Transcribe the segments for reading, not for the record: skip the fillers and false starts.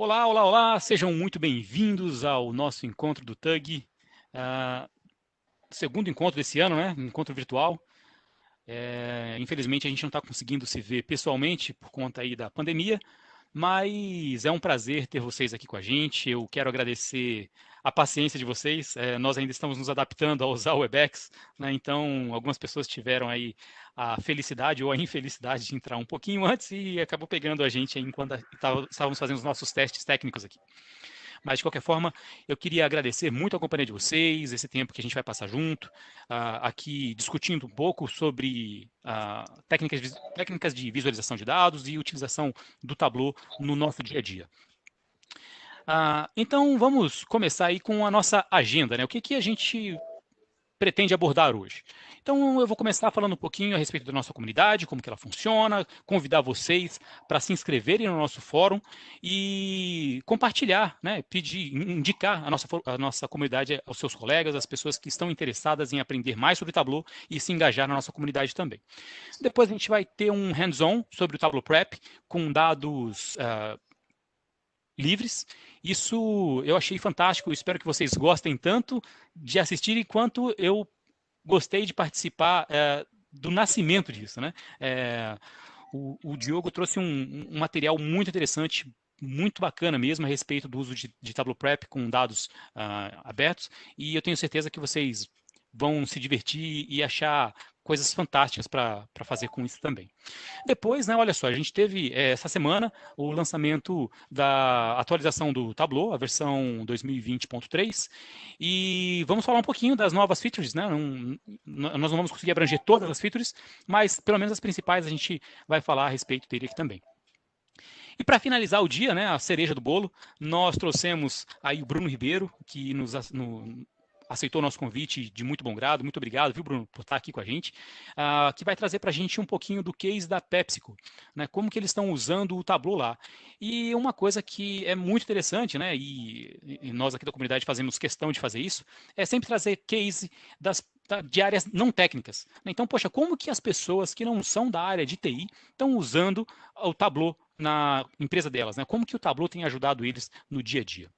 Olá, olá, olá, sejam muito bem-vindos ao nosso encontro do TUG, segundo encontro desse ano, né? Encontro virtual. Infelizmente a gente não está conseguindo se ver pessoalmente por conta aí da pandemia, mas é um prazer ter vocês aqui com a gente. Eu quero agradecer a paciência de vocês. Nós ainda estamos nos adaptando a usar o Webex, né? Então algumas pessoas tiveram aí a felicidade ou a infelicidade de entrar um pouquinho antes e acabou pegando a gente aí enquanto estávamos fazendo os nossos testes técnicos aqui. Mas, de qualquer forma, eu queria agradecer muito a companhia de vocês, esse tempo que a gente vai passar junto, aqui discutindo um pouco sobre técnicas de visualização de dados e utilização do Tableau no nosso dia a dia. Então, vamos começar aí com a nossa agenda, né? O que a gente pretende abordar hoje. Então, eu vou começar falando um pouquinho a respeito da nossa comunidade, como que ela funciona, convidar vocês para se inscreverem no nosso fórum e compartilhar, né, pedir, indicar a nossa comunidade aos seus colegas, às pessoas que estão interessadas em aprender mais sobre Tableau e se engajar na nossa comunidade também. Depois a gente vai ter um hands-on sobre o Tableau Prep, com dados livres. Isso eu achei fantástico, espero que vocês gostem tanto de assistir quanto eu gostei de participar do nascimento disso, né? O Diogo trouxe um material muito interessante, muito bacana mesmo a respeito do uso de Tableau Prep com dados abertos, e eu tenho certeza que vocês vão se divertir e achar coisas fantásticas para fazer com isso também. Depois, né, olha só, a gente teve essa semana o lançamento da atualização do Tableau, a versão 2020.3, e vamos falar um pouquinho das novas features, né? Nós não vamos conseguir abranger todas as features, mas pelo menos as principais a gente vai falar a respeito dele aqui também. E para finalizar o dia, né, a cereja do bolo, nós trouxemos aí o Bruno Ribeiro, que aceitou o nosso convite de muito bom grado. Muito obrigado, viu, Bruno, por estar aqui com a gente, que vai trazer para a gente um pouquinho do case da PepsiCo, né, como que eles estão usando o Tableau lá. E uma coisa que é muito interessante, né, e nós aqui da comunidade fazemos questão de fazer isso, é sempre trazer case de áreas não técnicas. Então, poxa, como que as pessoas que não são da área de TI estão usando o Tableau na empresa delas, né? Como que o Tableau tem ajudado eles no dia a dia?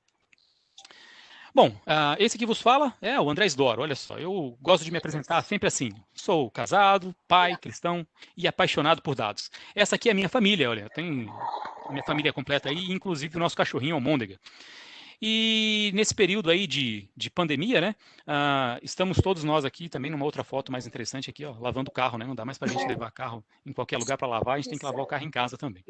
Bom, esse que vos fala é o André Isdoro. Olha só, eu gosto de me apresentar sempre assim. Sou casado, pai, cristão e apaixonado por dados. Essa aqui é a minha família, olha, tem minha família completa aí, inclusive o nosso cachorrinho Almôndega. E nesse período aí de pandemia, né, estamos todos nós aqui também numa outra foto mais interessante aqui, ó, lavando o carro, né? Não dá mais para a gente levar carro em qualquer lugar para lavar, a gente tem que lavar o carro em casa também.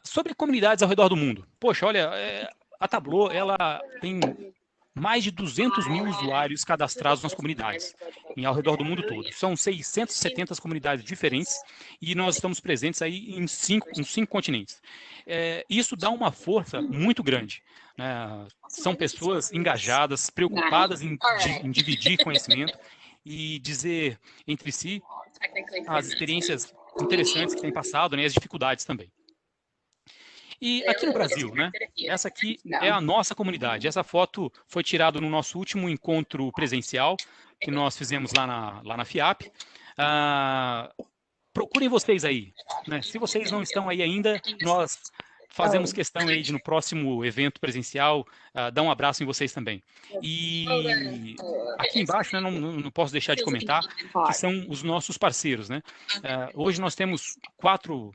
Sobre comunidades ao redor do mundo. Poxa, olha, a Tableau, ela tem mais de 200 mil usuários cadastrados nas comunidades, ao redor do mundo todo. São 670 comunidades diferentes e nós estamos presentes aí em cinco continentes. Isso dá uma força muito grande, né? São pessoas engajadas, preocupadas em dividir conhecimento e dizer entre si as experiências interessantes que têm passado, né, e as dificuldades também. E aqui no Brasil, né? Essa aqui é a nossa comunidade. Essa foto foi tirada no nosso último encontro presencial que nós fizemos lá na FIAP. Procurem vocês aí, né? Se vocês não estão aí ainda, nós fazemos questão aí de no próximo evento presencial dar um abraço em vocês também. E aqui embaixo, né, não posso deixar de comentar, que são os nossos parceiros, né? Hoje nós temos quatro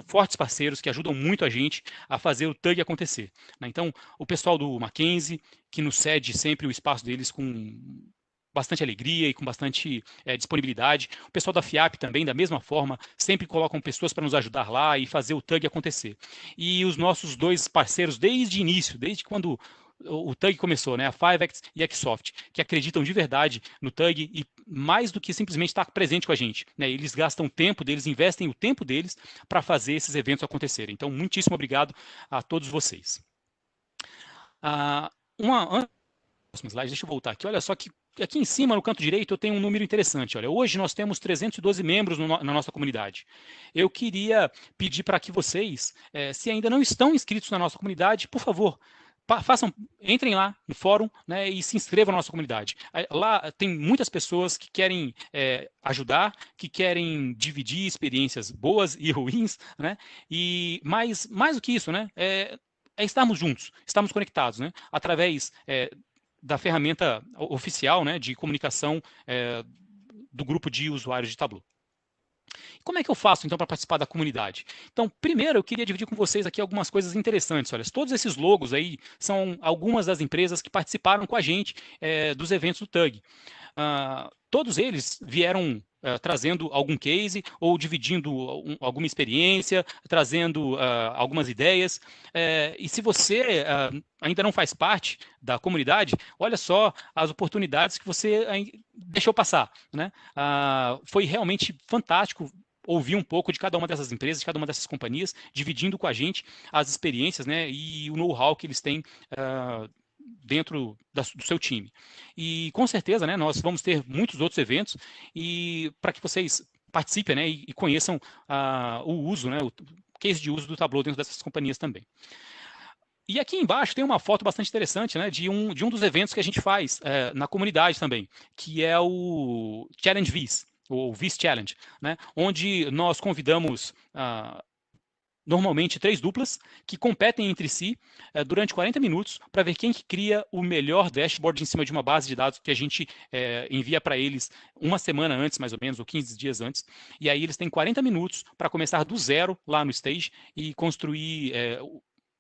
fortes parceiros que ajudam muito a gente a fazer o TUG acontecer, né? Então, o pessoal do Mackenzie, que nos cede sempre o espaço deles com bastante alegria e com bastante disponibilidade. O pessoal da FIAP também, da mesma forma, sempre colocam pessoas para nos ajudar lá e fazer o TUG acontecer. E os nossos dois parceiros, desde o início, desde quando o TUG começou, né, a Fivex e a Xsoft, que acreditam de verdade no TUG e mais do que simplesmente estar presente com a gente, né, eles gastam o tempo deles, investem o tempo deles para fazer esses eventos acontecerem. Então, muitíssimo obrigado a todos vocês. Próximo slide, deixa eu voltar aqui. Olha só que aqui em cima, no canto direito, eu tenho um número interessante. Olha, hoje nós temos 312 membros na nossa comunidade. Eu queria pedir para que vocês, se ainda não estão inscritos na nossa comunidade, por favor, entrem lá no fórum, né, e se inscrevam na nossa comunidade. Lá tem muitas pessoas que querem ajudar, que querem dividir experiências boas e ruins, né, e mais do que isso, né, é estarmos juntos, estarmos conectados, né, através da ferramenta oficial, né, de comunicação do grupo de usuários de Tableau. Como é que eu faço, então, para participar da comunidade? Então, primeiro, eu queria dividir com vocês aqui algumas coisas interessantes. Olha, todos esses logos aí são algumas das empresas que participaram com a gente dos eventos do TUG. Todos eles vieram trazendo algum case ou dividindo alguma experiência, trazendo algumas ideias. E se você ainda não faz parte da comunidade, olha só as oportunidades que você deixou passar, né? Foi realmente fantástico ouvir um pouco de cada uma dessas empresas, de cada uma dessas companhias, dividindo com a gente as experiências, né, e o know-how que eles têm dentro do seu time. E com certeza, né, nós vamos ter muitos outros eventos e para que vocês participem, né, e conheçam o uso, né, o case de uso do Tableau dentro dessas companhias também. E aqui embaixo tem uma foto bastante interessante, né, de um dos eventos que a gente faz na comunidade também, que é o Challenge Viz, ou Viz Challenge, né, onde nós convidamos normalmente 3 duplas que competem entre si durante 40 minutos para ver quem que cria o melhor dashboard em cima de uma base de dados que a gente envia para eles uma semana antes, mais ou menos, ou 15 dias antes. E aí eles têm 40 minutos para começar do zero lá no stage e construir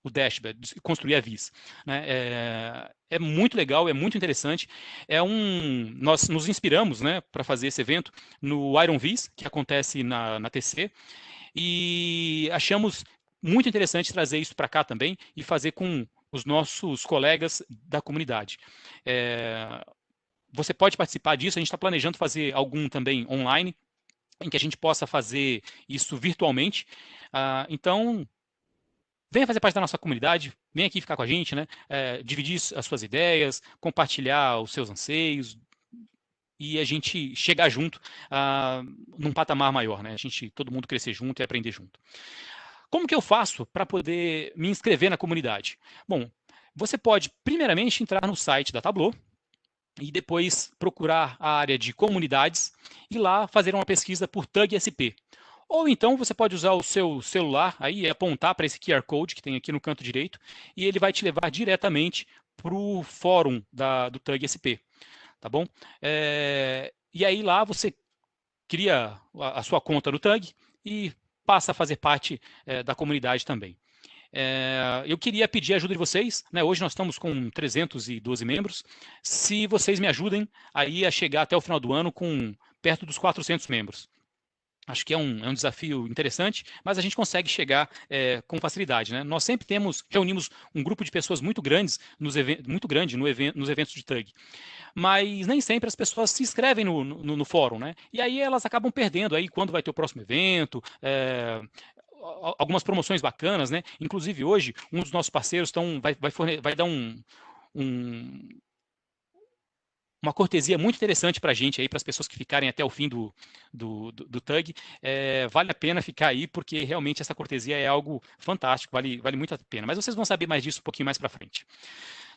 o dashboard, construir a Viz. Né? É muito legal, é muito interessante. Nós nos inspiramos, né, para fazer esse evento no Iron Viz, que acontece na TC, e achamos muito interessante trazer isso para cá também e fazer com os nossos colegas da comunidade. Você pode participar disso, a gente está planejando fazer algum também online, em que a gente possa fazer isso virtualmente. Então, venha fazer parte da nossa comunidade, venha aqui ficar com a gente, né? Dividir as suas ideias, compartilhar os seus anseios, e a gente chegar junto num patamar maior, né? Todo mundo crescer junto e aprender junto. Como que eu faço para poder me inscrever na comunidade? Bom, você pode primeiramente entrar no site da Tableau e depois procurar a área de comunidades e lá fazer uma pesquisa por TUG SP. Ou então você pode usar o seu celular aí e apontar para esse QR Code que tem aqui no canto direito e ele vai te levar diretamente para o fórum do TUG SP. Tá bom? E aí lá você cria a sua conta no TUG e passa a fazer parte da comunidade também. Eu queria pedir a ajuda de vocês, né? Hoje nós estamos com 312 membros. Se vocês me ajudem aí a chegar até o final do ano com perto dos 400 membros. Acho que é um desafio interessante, mas a gente consegue chegar com facilidade, né? Nós sempre reunimos um grupo de pessoas muito grandes nos eventos de TUG, mas nem sempre as pessoas se inscrevem no fórum, né? E aí elas acabam perdendo aí quando vai ter o próximo evento, algumas promoções bacanas, né? Inclusive hoje um dos nossos parceiros vai dar uma cortesia muito interessante para a gente aí, para as pessoas que ficarem até o fim do TUG. Vale a pena ficar aí, porque realmente essa cortesia é algo fantástico, vale muito a pena. Mas vocês vão saber mais disso um pouquinho mais para frente.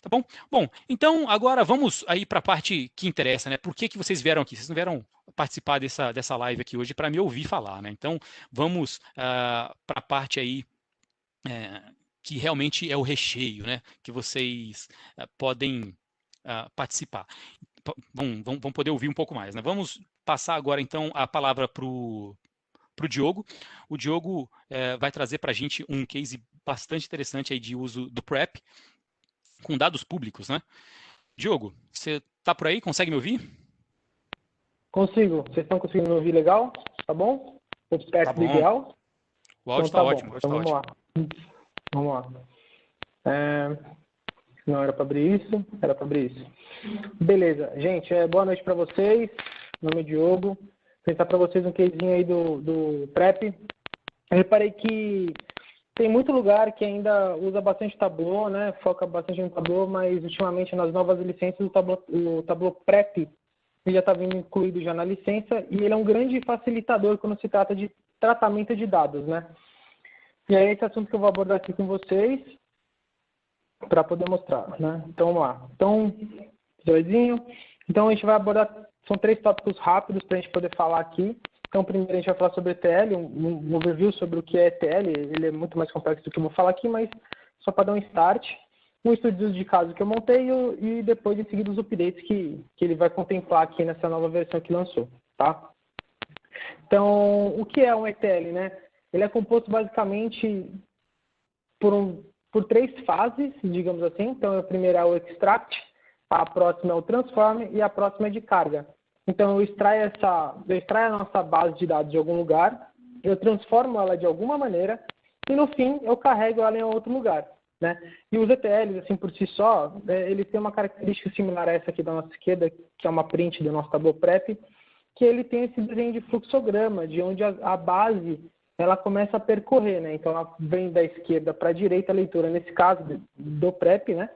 Tá bom? Bom, então agora vamos aí para a parte que interessa, né? Por que vocês vieram aqui? Vocês não vieram participar dessa live aqui hoje para me ouvir falar, né? Então vamos para a parte aí que realmente é o recheio, né? Que vocês podem participar. Vão poder ouvir um pouco mais, né? Vamos passar agora então a palavra para o Diogo. O Diogo vai trazer para a gente um case bastante interessante aí de uso do PrEP com dados públicos, né? Diogo, você está por aí? Consegue me ouvir? Consigo. Vocês estão conseguindo me ouvir legal? Tá bom? Estou perto do ideal? O áudio está ótimo. Então vamos lá. Vamos lá. Não era para abrir isso? Era para abrir isso. Beleza. Gente, boa noite para vocês. Meu nome é Diogo. Vou apresentar para vocês um casezinho aí do PrEP. Eu reparei que tem muito lugar que ainda usa bastante Tableau, né? Foca bastante no Tableau, mas ultimamente nas novas licenças o Tableau PrEP já está vindo incluído já na licença e ele é um grande facilitador quando se trata de tratamento de dados, né? E aí esse assunto que eu vou abordar aqui com vocês. para poder mostrar, né? Então, vamos lá. Então, visualzinho. Então, a gente vai abordar, são 3 tópicos rápidos para a gente poder falar aqui. Então, primeiro a gente vai falar sobre ETL, um overview sobre o que é ETL. Ele é muito mais complexo do que eu vou falar aqui, mas só para dar um start. Um estudo de caso que eu montei e depois, em seguida, os updates que ele vai contemplar aqui nessa nova versão que lançou, tá? Então, o que é um ETL, né? Ele é composto basicamente por 3 fases, digamos assim. Então, a primeira é o extract, a próxima é o transform e a próxima é de carga. Então, eu extraio a nossa base de dados de algum lugar, eu transformo ela de alguma maneira e, no fim, eu carrego ela em outro lugar, né? E os ETLs, assim, por si só, eles têm uma característica similar a essa aqui da nossa esquerda, que é uma print do nosso Tableau Prep, que ele tem esse desenho de fluxograma, de onde a base ela começa a percorrer, né? Então, ela vem da esquerda para a direita, a leitura, nesse caso, do Prep, né?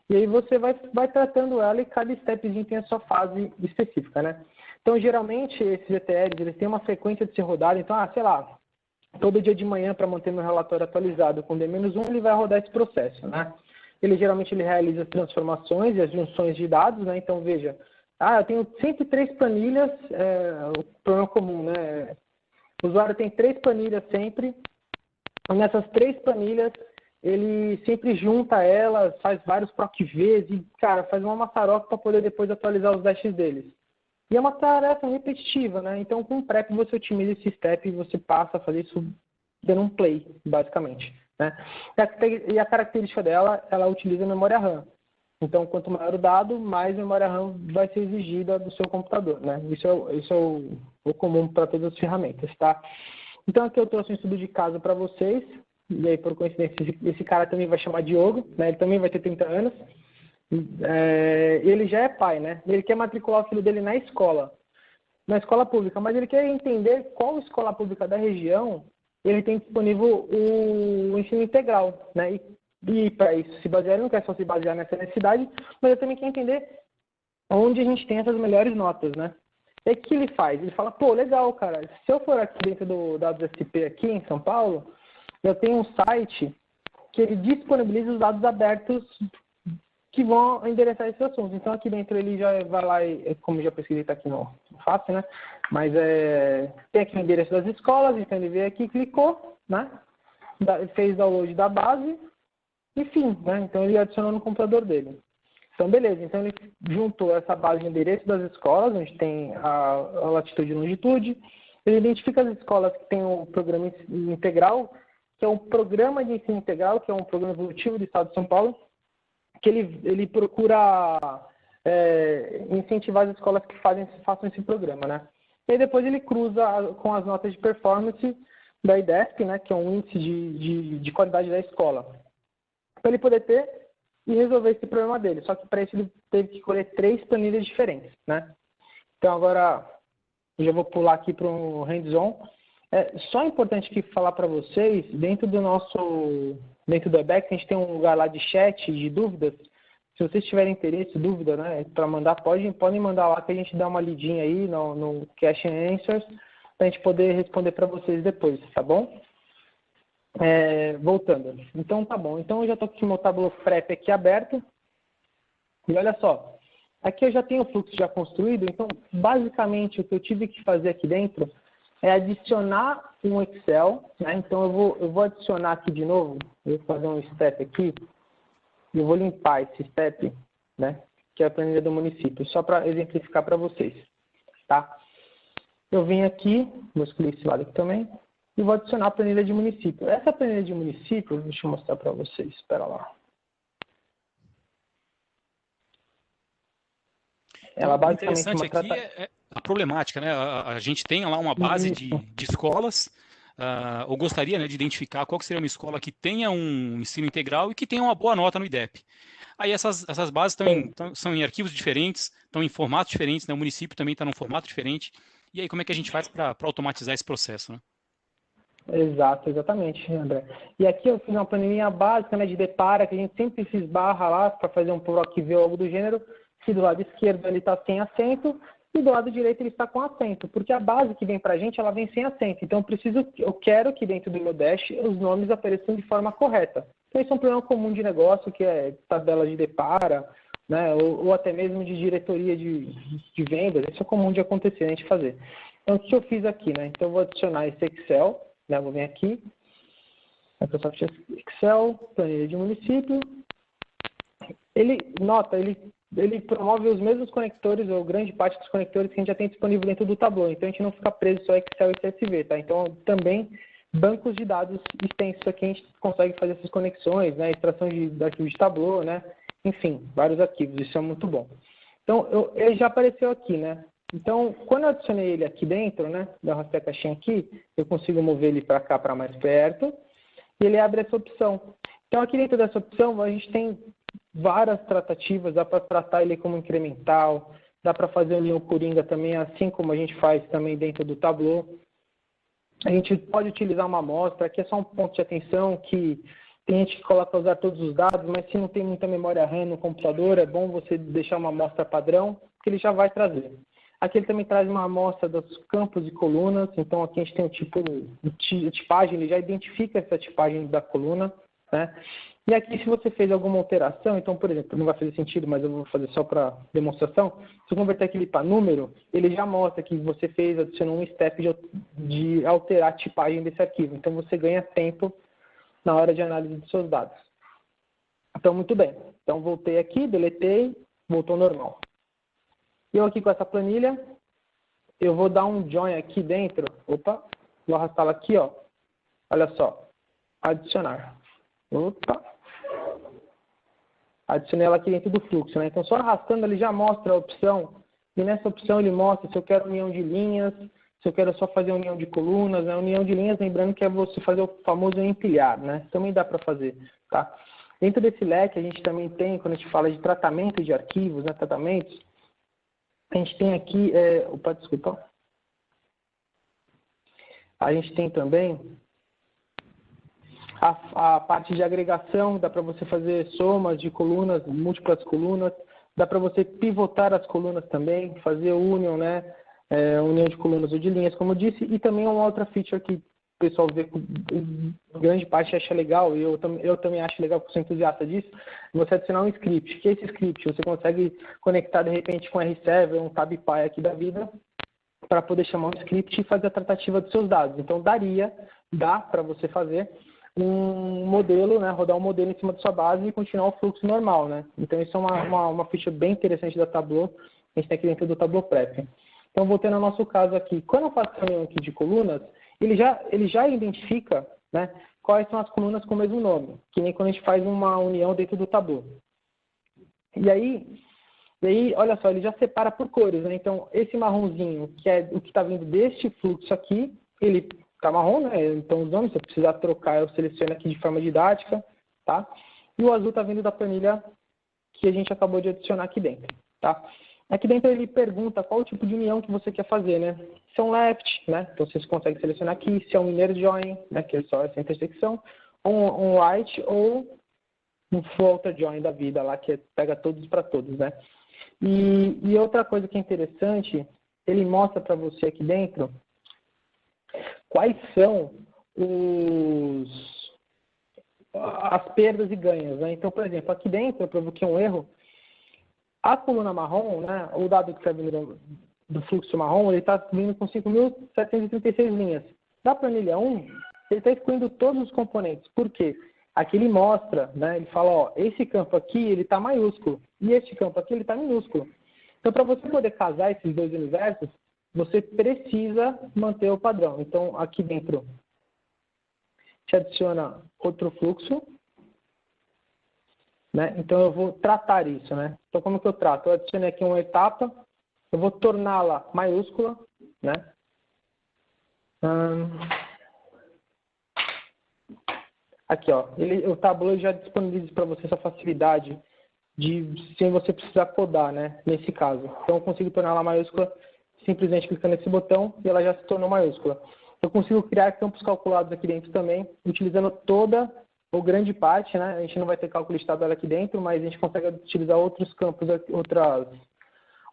E aí você vai tratando ela e cada stepzinho tem a sua fase específica, né? Então, geralmente, esses ETLs, eles têm uma frequência de ser rodado. Então, sei lá, todo dia de manhã, para manter meu relatório atualizado com D-1, ele vai rodar esse processo, né? Ele geralmente realiza as transformações e as junções de dados, né? Então, veja, eu tenho 103 planilhas, o problema comum, né? O usuário tem 3 planilhas sempre, e nessas 3 planilhas, ele sempre junta elas, faz vários PROC-Vs e, cara, faz uma maçaroca para poder depois atualizar os dashes deles. E é uma tarefa repetitiva, né? Então, com o Prep, você otimiza esse step e você passa a fazer isso dando um play, basicamente, né? E a característica dela, ela utiliza memória RAM. Então, quanto maior o dado, mais memória RAM vai ser exigida do seu computador, né? Isso é o comum para todas as ferramentas, tá? Então, aqui eu trouxe um estudo de caso para vocês. E aí, por coincidência, esse cara também vai chamar Diogo, né? Ele também vai ter 30 anos. Ele já é pai, né? Ele quer matricular o filho dele na escola pública, mas ele quer entender qual escola pública da região ele tem disponível o ensino integral, né? E para isso se basear, ele não quer só se basear nessa necessidade, mas ele também quer entender onde a gente tem essas melhores notas, né? E o que ele faz? Ele fala, pô, legal, cara, se eu for aqui dentro do dados SP aqui em São Paulo, eu tenho um site que ele disponibiliza os dados abertos que vão endereçar esse assunto. Então, aqui dentro ele já vai lá, como já pesquisei, está aqui no fácil, né? Mas tem aqui o endereço das escolas, então ele veio aqui, clicou, né? Fez download da base, enfim, né? Então ele adicionou no computador dele. Então, beleza. Então ele juntou essa base de endereço das escolas, onde tem a latitude e longitude. Ele identifica as escolas que têm o programa integral, que é um programa de ensino integral, que é um programa evolutivo do Estado de São Paulo, que ele procura incentivar as escolas que façam esse programa, né? E aí depois ele cruza com as notas de performance da IDESP, né, que é um índice de qualidade da escola, para ele poder ter e resolver esse problema dele. Só que para isso ele teve que escolher 3 planilhas diferentes, né? Então agora eu já vou pular aqui para o hands-on. Só é importante aqui falar para vocês, dentro do Webex, a gente tem um lugar lá de chat, de dúvidas. Se vocês tiverem interesse, dúvida, né, para mandar, podem mandar lá que a gente dá uma lidinha aí no Question and Answers, para a gente poder responder para vocês depois, tá bom? Voltando. Então, tá bom. Então, eu já estou com o meu Tableau Prep aqui aberto. E olha só, aqui eu já tenho o fluxo já construído, então, basicamente, o que eu tive que fazer aqui dentro é adicionar um Excel, né? Então eu vou adicionar aqui de novo, eu vou fazer um step aqui, e eu vou limpar esse step, né? Que é a planilha do município, só para exemplificar para vocês, tá? Eu vim aqui, vou escolher esse lado aqui também, e vou adicionar a planilha de município. Essa planilha de município, deixa eu mostrar para vocês, espera lá. Ela basicamente interessante aqui é a problemática, né? A gente tem lá uma base de escolas, ou gostaria, né, de identificar qual que seria uma escola que tenha um ensino integral e que tenha uma boa nota no IDEP. Aí essas bases são em arquivos diferentes, estão em formatos diferentes, né? O município também está num formato diferente. E aí como é que a gente faz para automatizar esse processo, né? Exatamente, André. E aqui eu fiz uma planilha básica, né, de depara, que a gente sempre se esbarra lá para fazer um PROC-V ou algo do gênero, que do lado esquerdo ele está sem acento e do lado direito ele está com acento, porque a base que vem para a gente, ela vem sem acento. Então eu quero que dentro do meu dash os nomes apareçam de forma correta, Então, isso é um problema comum de negócio, que é tabela de depara, né? Ou até mesmo de diretoria de vendas. Isso é comum de acontecer, a gente fazer. Então, o que eu fiz aqui, né? Então, eu vou adicionar esse Excel, né? Vou vir aqui, Microsoft Excel, planilha de município. Ele promove os mesmos conectores, ou grande parte dos conectores que a gente já tem disponível dentro do Tableau. Então, a gente não fica preso só a Excel e CSV, tá? Então, também, bancos de dados extensos aqui, a gente consegue fazer essas conexões, né? Extração de arquivos de Tableau, né? Enfim, vários arquivos, isso é muito bom. Então, ele já apareceu aqui, né? Então, quando eu adicionei ele aqui dentro, né? Eu arrastei a caixinha aqui, eu consigo mover ele para cá, para mais perto, e ele abre essa opção. Então, aqui dentro dessa opção, a gente tem várias tratativas, dá para tratar ele como incremental, dá para fazer o coringa também, assim como a gente faz também dentro do Tableau. A gente pode utilizar uma amostra, aqui é só um ponto de atenção que tem gente que coloca usar todos os dados, mas se não tem muita memória RAM no computador, é bom você deixar uma amostra padrão, que ele já vai trazer. Aqui ele também traz uma amostra dos campos e colunas, então aqui a gente tem o tipo de tipagem, ele já identifica essa tipagem da coluna, né? E aqui, se você fez alguma alteração, então, por exemplo, não vai fazer sentido, mas eu vou fazer só para demonstração, se eu converter aquele para número, ele já mostra que você fez, adicionou um step de alterar a tipagem desse arquivo. Então, você ganha tempo na hora de análise dos seus dados. Então, muito bem. Então, voltei aqui, deletei, voltou normal. Eu aqui com essa planilha, eu vou dar um join aqui dentro. Opa, vou arrastá-la aqui, ó. Olha só, adicionar. Opa. Adicionei ela aqui dentro do fluxo, né? Então, só arrastando, ele já mostra a opção. E nessa opção ele mostra se eu quero união de linhas, se eu quero só fazer união de colunas, né? União de linhas, lembrando que é você fazer o famoso empilhar, né? Também dá para fazer, tá? Dentro desse leque, a gente também tem, quando a gente fala de tratamento de arquivos, né? Tratamentos, a gente tem aqui, opa, desculpa. A gente tem também a parte de agregação, dá para você fazer somas de colunas, múltiplas colunas, dá para você pivotar as colunas também, fazer union, né? União de colunas ou de linhas, como eu disse, e também uma outra feature que o pessoal vê que grande parte acha legal, e eu também acho legal porque sou entusiasta disso, você adicionar um script. Que é esse script? Você consegue conectar de repente com R7, um TabPy aqui da vida, para poder chamar um script e fazer a tratativa dos seus dados. Então, dá para você fazer um modelo, né, rodar um modelo em cima da sua base e continuar o fluxo normal, né? Então, isso é uma feature bem interessante da Tableau, a gente tem aqui dentro do Tableau Prep. Então, voltando ao nosso caso aqui, quando eu faço a reunião aqui de colunas, ele já identifica, né, quais são as colunas com o mesmo nome, que nem quando a gente faz uma união dentro do Tableau. E aí, olha só, ele já separa por cores, né? Então, esse marronzinho, que é o que está vindo deste fluxo aqui, ele está marrom, né? Então, os nomes, se eu precisar trocar, eu seleciono aqui de forma didática, tá? E o azul está vindo da planilha que a gente acabou de adicionar aqui dentro, tá? Aqui dentro ele pergunta qual o tipo de união que você quer fazer, né? Se é um left, né? Então, você consegue selecionar aqui. Se é um inner join, né? Que é só essa intersecção. Ou um right, ou um floater join da vida lá, que pega todos para todos, né? E outra coisa que é interessante, ele mostra para você aqui dentro quais são as perdas e ganhos, né? Então, por exemplo, aqui dentro eu provoquei um erro. A coluna marrom, né, o dado que está vindo do fluxo marrom, ele está vindo com 5.736 linhas. Da planilha 1, ele está excluindo todos os componentes. Por quê? Aqui ele mostra, né, ele fala, ó, esse campo aqui ele está maiúsculo e este campo aqui ele está minúsculo. Então, para você poder casar esses dois universos, você precisa manter o padrão. Então, aqui dentro, te adiciona outro fluxo, né? Então, eu vou tratar isso, né? Então, como que eu trato? Eu adicionei aqui uma etapa, eu vou torná-la maiúscula, né? Aqui, ó, o Tableau já disponibiliza para você essa facilidade sem você precisar codar, né? Nesse caso. Então, eu consigo torná-la maiúscula simplesmente clicando nesse botão e ela já se tornou maiúscula. Eu consigo criar campos calculados aqui dentro também, utilizando toda ou grande parte, né? A gente não vai ter cálculo de tabela aqui dentro, mas a gente consegue utilizar outros campos,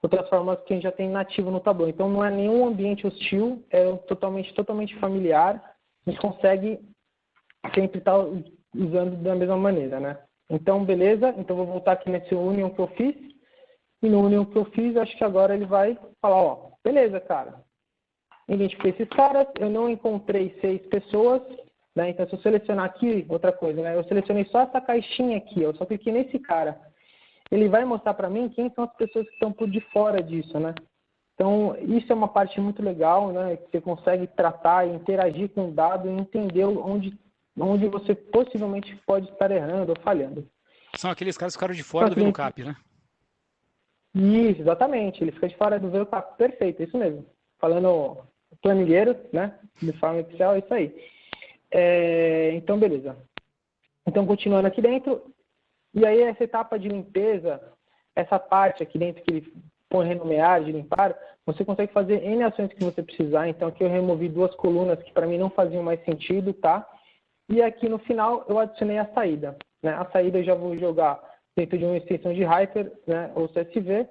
outras formas que a gente já tem nativo no Tableau. Então, não é nenhum ambiente hostil, é totalmente familiar. A gente consegue sempre estar usando da mesma maneira, né? Então, beleza. Então, vou voltar aqui nesse Union que eu fiz. E no Union que eu fiz, acho que agora ele vai falar, ó, beleza, cara. Identifiquei esses caras, eu não encontrei 6 pessoas, né? Então, se eu selecionar aqui, outra coisa, né? Eu selecionei só essa caixinha aqui, eu só cliquei nesse cara. Ele vai mostrar para mim quem são as pessoas que estão por de fora disso, né? Então, isso é uma parte muito legal, né? Que você consegue tratar e interagir com o dado e entender onde você possivelmente pode estar errando ou falhando. São aqueles caras que ficaram de fora do VLOOKUP, né? Isso, exatamente. Ele fica de fora do VLOOKUP. Perfeito, isso mesmo. Falando planilheiro, né? De forma Excel, é isso aí. Então, beleza. Então, continuando aqui dentro. E aí, essa etapa de limpeza, essa parte aqui dentro que ele põe renomear, de limpar, você consegue fazer N ações que você precisar. Então, aqui eu removi 2 colunas que para mim não faziam mais sentido, tá? E aqui no final eu adicionei a saída, né? A saída eu já vou jogar dentro de uma extensão de Hyper, né? Ou CSV,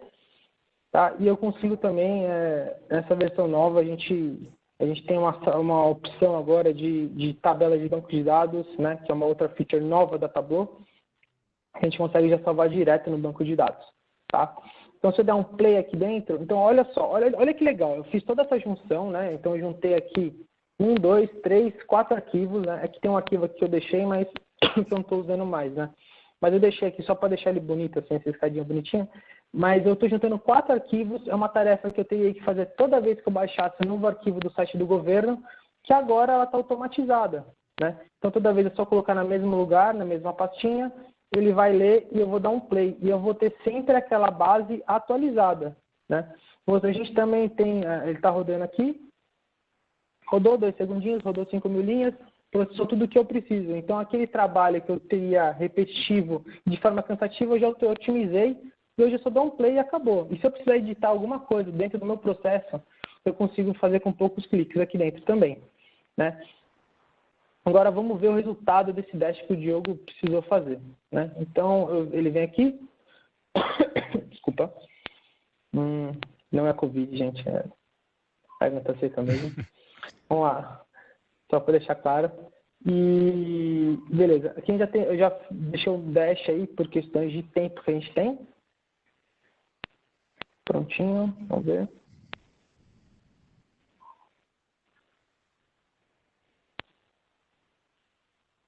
tá? E eu consigo também, nessa versão nova, a gente tem uma opção agora de tabela de banco de dados, né? Que é uma outra feature nova da Tableau. A gente consegue já salvar direto no banco de dados, tá? Então, se eu der um play aqui dentro, então olha só, olha que legal, eu fiz toda essa junção, né? Então, eu juntei aqui 1, 2, 3, 4 arquivos, né? Aqui tem um arquivo aqui que eu deixei, mas que eu não estou usando mais, né? Mas eu deixei aqui só para deixar ele bonito, assim, essa escadinha bonitinha. Mas eu estou juntando 4 arquivos, é uma tarefa que eu teria que fazer toda vez que eu baixasse um novo arquivo do site do governo, que agora ela está automatizada, né? Então, toda vez é só colocar no mesmo lugar, na mesma pastinha, ele vai ler e eu vou dar um play. E eu vou ter sempre aquela base atualizada, né? A gente também tem, ele está rodando aqui, rodou 2 segundinhos, rodou 5.000 linhas, processou tudo o que eu preciso. Então, aquele trabalho que eu teria repetitivo de forma cansativa, eu já otimizei e hoje eu só dou um play e acabou. E se eu precisar editar alguma coisa dentro do meu processo, eu consigo fazer com poucos cliques aqui dentro também, né? Agora, vamos ver o resultado desse dash que o Diogo precisou fazer, né? Então, ele vem aqui. Desculpa. Não é Covid, gente. A garganta seca mesmo. Vamos lá. Só para deixar claro. E beleza. Aqui eu já deixei o dash aí por questões de tempo que a gente tem. Prontinho. Vamos ver.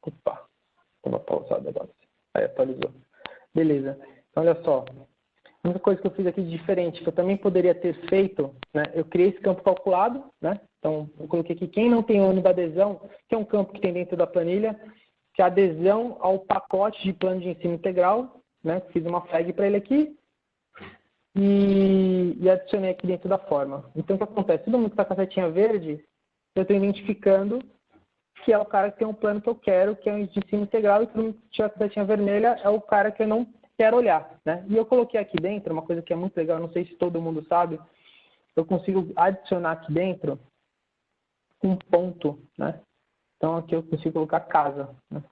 Opa. Estava pausado agora. Aí atualizou. Beleza. Então, olha só. A única coisa que eu fiz aqui de diferente, que eu também poderia ter feito, né? Eu criei esse campo calculado, né? Então, eu coloquei aqui quem não tem o ônibus da adesão, que é um campo que tem dentro da planilha, que é a adesão ao pacote de plano de ensino integral, né? Fiz uma flag para ele aqui e adicionei aqui dentro da forma. Então, o que acontece? Todo mundo que está com a setinha verde, eu estou identificando que é o cara que tem um plano que eu quero, que é um de ensino integral, e todo mundo que tiver com a setinha vermelha é o cara que eu não quero olhar, né? E eu coloquei aqui dentro uma coisa que é muito legal, não sei se todo mundo sabe, eu consigo adicionar aqui dentro um ponto, né? Então aqui eu consigo colocar casa, né?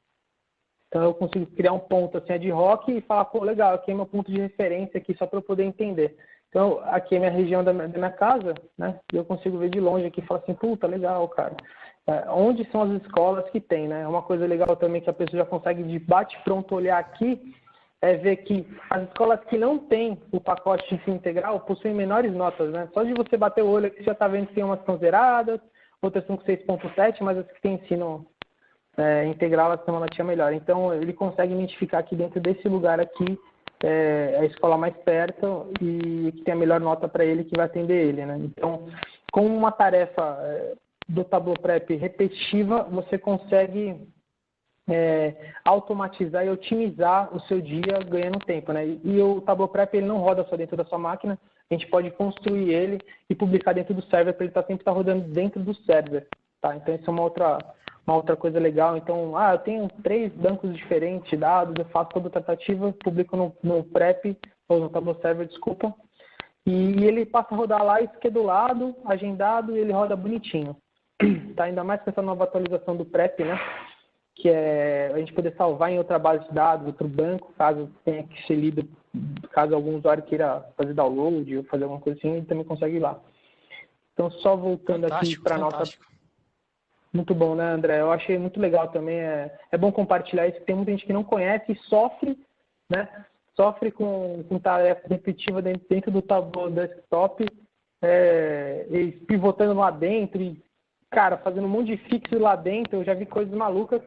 Então eu consigo criar um ponto assim ad hoc e falar, pô, legal, aqui é meu ponto de referência aqui só para eu poder entender. Então aqui é minha região da minha casa, né? E eu consigo ver de longe aqui e falar assim, puta, legal, cara. Onde são as escolas que tem, né? É uma coisa legal também que a pessoa já consegue de bate-pronto olhar aqui, é ver que as escolas que não têm o pacote de ensino integral possuem menores notas, né? Só de você bater o olho aqui, você já está vendo que tem umas que estão zeradas, outras são com 6.7, mas as que têm ensino integral, elas têm uma notinha melhor. Então, ele consegue identificar aqui dentro desse lugar aqui a escola mais perto e que tem a melhor nota para ele, que vai atender ele, né? Então, com uma tarefa do Tableau Prep repetitiva, você consegue automatizar e otimizar o seu dia ganhando tempo, né? E o Tableau Prep ele não roda só dentro da sua máquina, a gente pode construir ele e publicar dentro do server para ele sempre estar rodando dentro do server, tá? Então isso é uma outra coisa legal. Então, eu tenho 3 bancos diferentes de dados, eu faço toda a tratativa, publico no Prep, ou no Tableau Server, desculpa, e ele passa a rodar lá esquedulado, agendado, e ele roda bonitinho, tá? Ainda mais com essa nova atualização do Prep, né? Que é a gente poder salvar em outra base de dados, outro banco, caso tenha que ser lido, caso algum usuário queira fazer download ou fazer alguma coisa assim, ele também consegue ir lá. Então, só voltando aqui para a nossa... Muito bom, né, André? Eu achei muito legal também. É bom compartilhar isso, tem muita gente que não conhece e sofre, né? Sofre com tarefa repetitiva dentro do Tableau Desktop, e pivotando lá dentro e, cara, fazendo um monte de fixo lá dentro. Eu já vi coisas malucas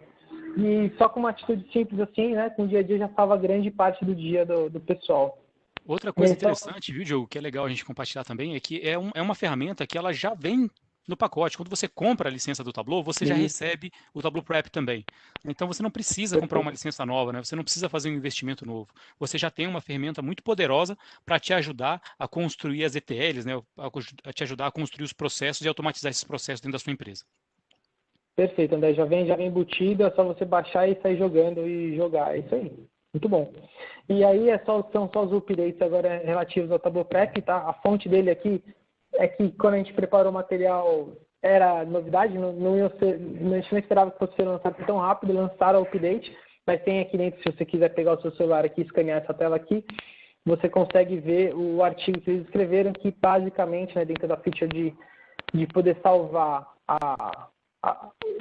e só com uma atitude simples assim, né? Com o dia a dia já salva grande parte do dia do pessoal. Outra coisa interessante, viu, Diogo, que é legal a gente compartilhar também, é que é uma ferramenta que ela já vem no pacote. Quando você compra a licença do Tableau, você já recebe o Tableau Prep também. Então você não precisa comprar uma licença nova, né? Você não precisa fazer um investimento novo. Você já tem uma ferramenta muito poderosa para te ajudar a construir as ETLs, né? A te ajudar a construir os processos e automatizar esses processos dentro da sua empresa. Perfeito, André. Já vem embutido, é só você baixar e sair jogando e jogar. É isso aí. Muito bom. E aí são só os updates agora relativos ao Tableau Prep, tá? A fonte dele aqui é que quando a gente preparou o material era novidade, a gente não esperava que fosse ser lançado tão rápido, lançaram o update, mas tem aqui dentro, se você quiser pegar o seu celular aqui e escanear essa tela aqui, você consegue ver o artigo que eles escreveram, que basicamente, né, dentro da feature de poder salvar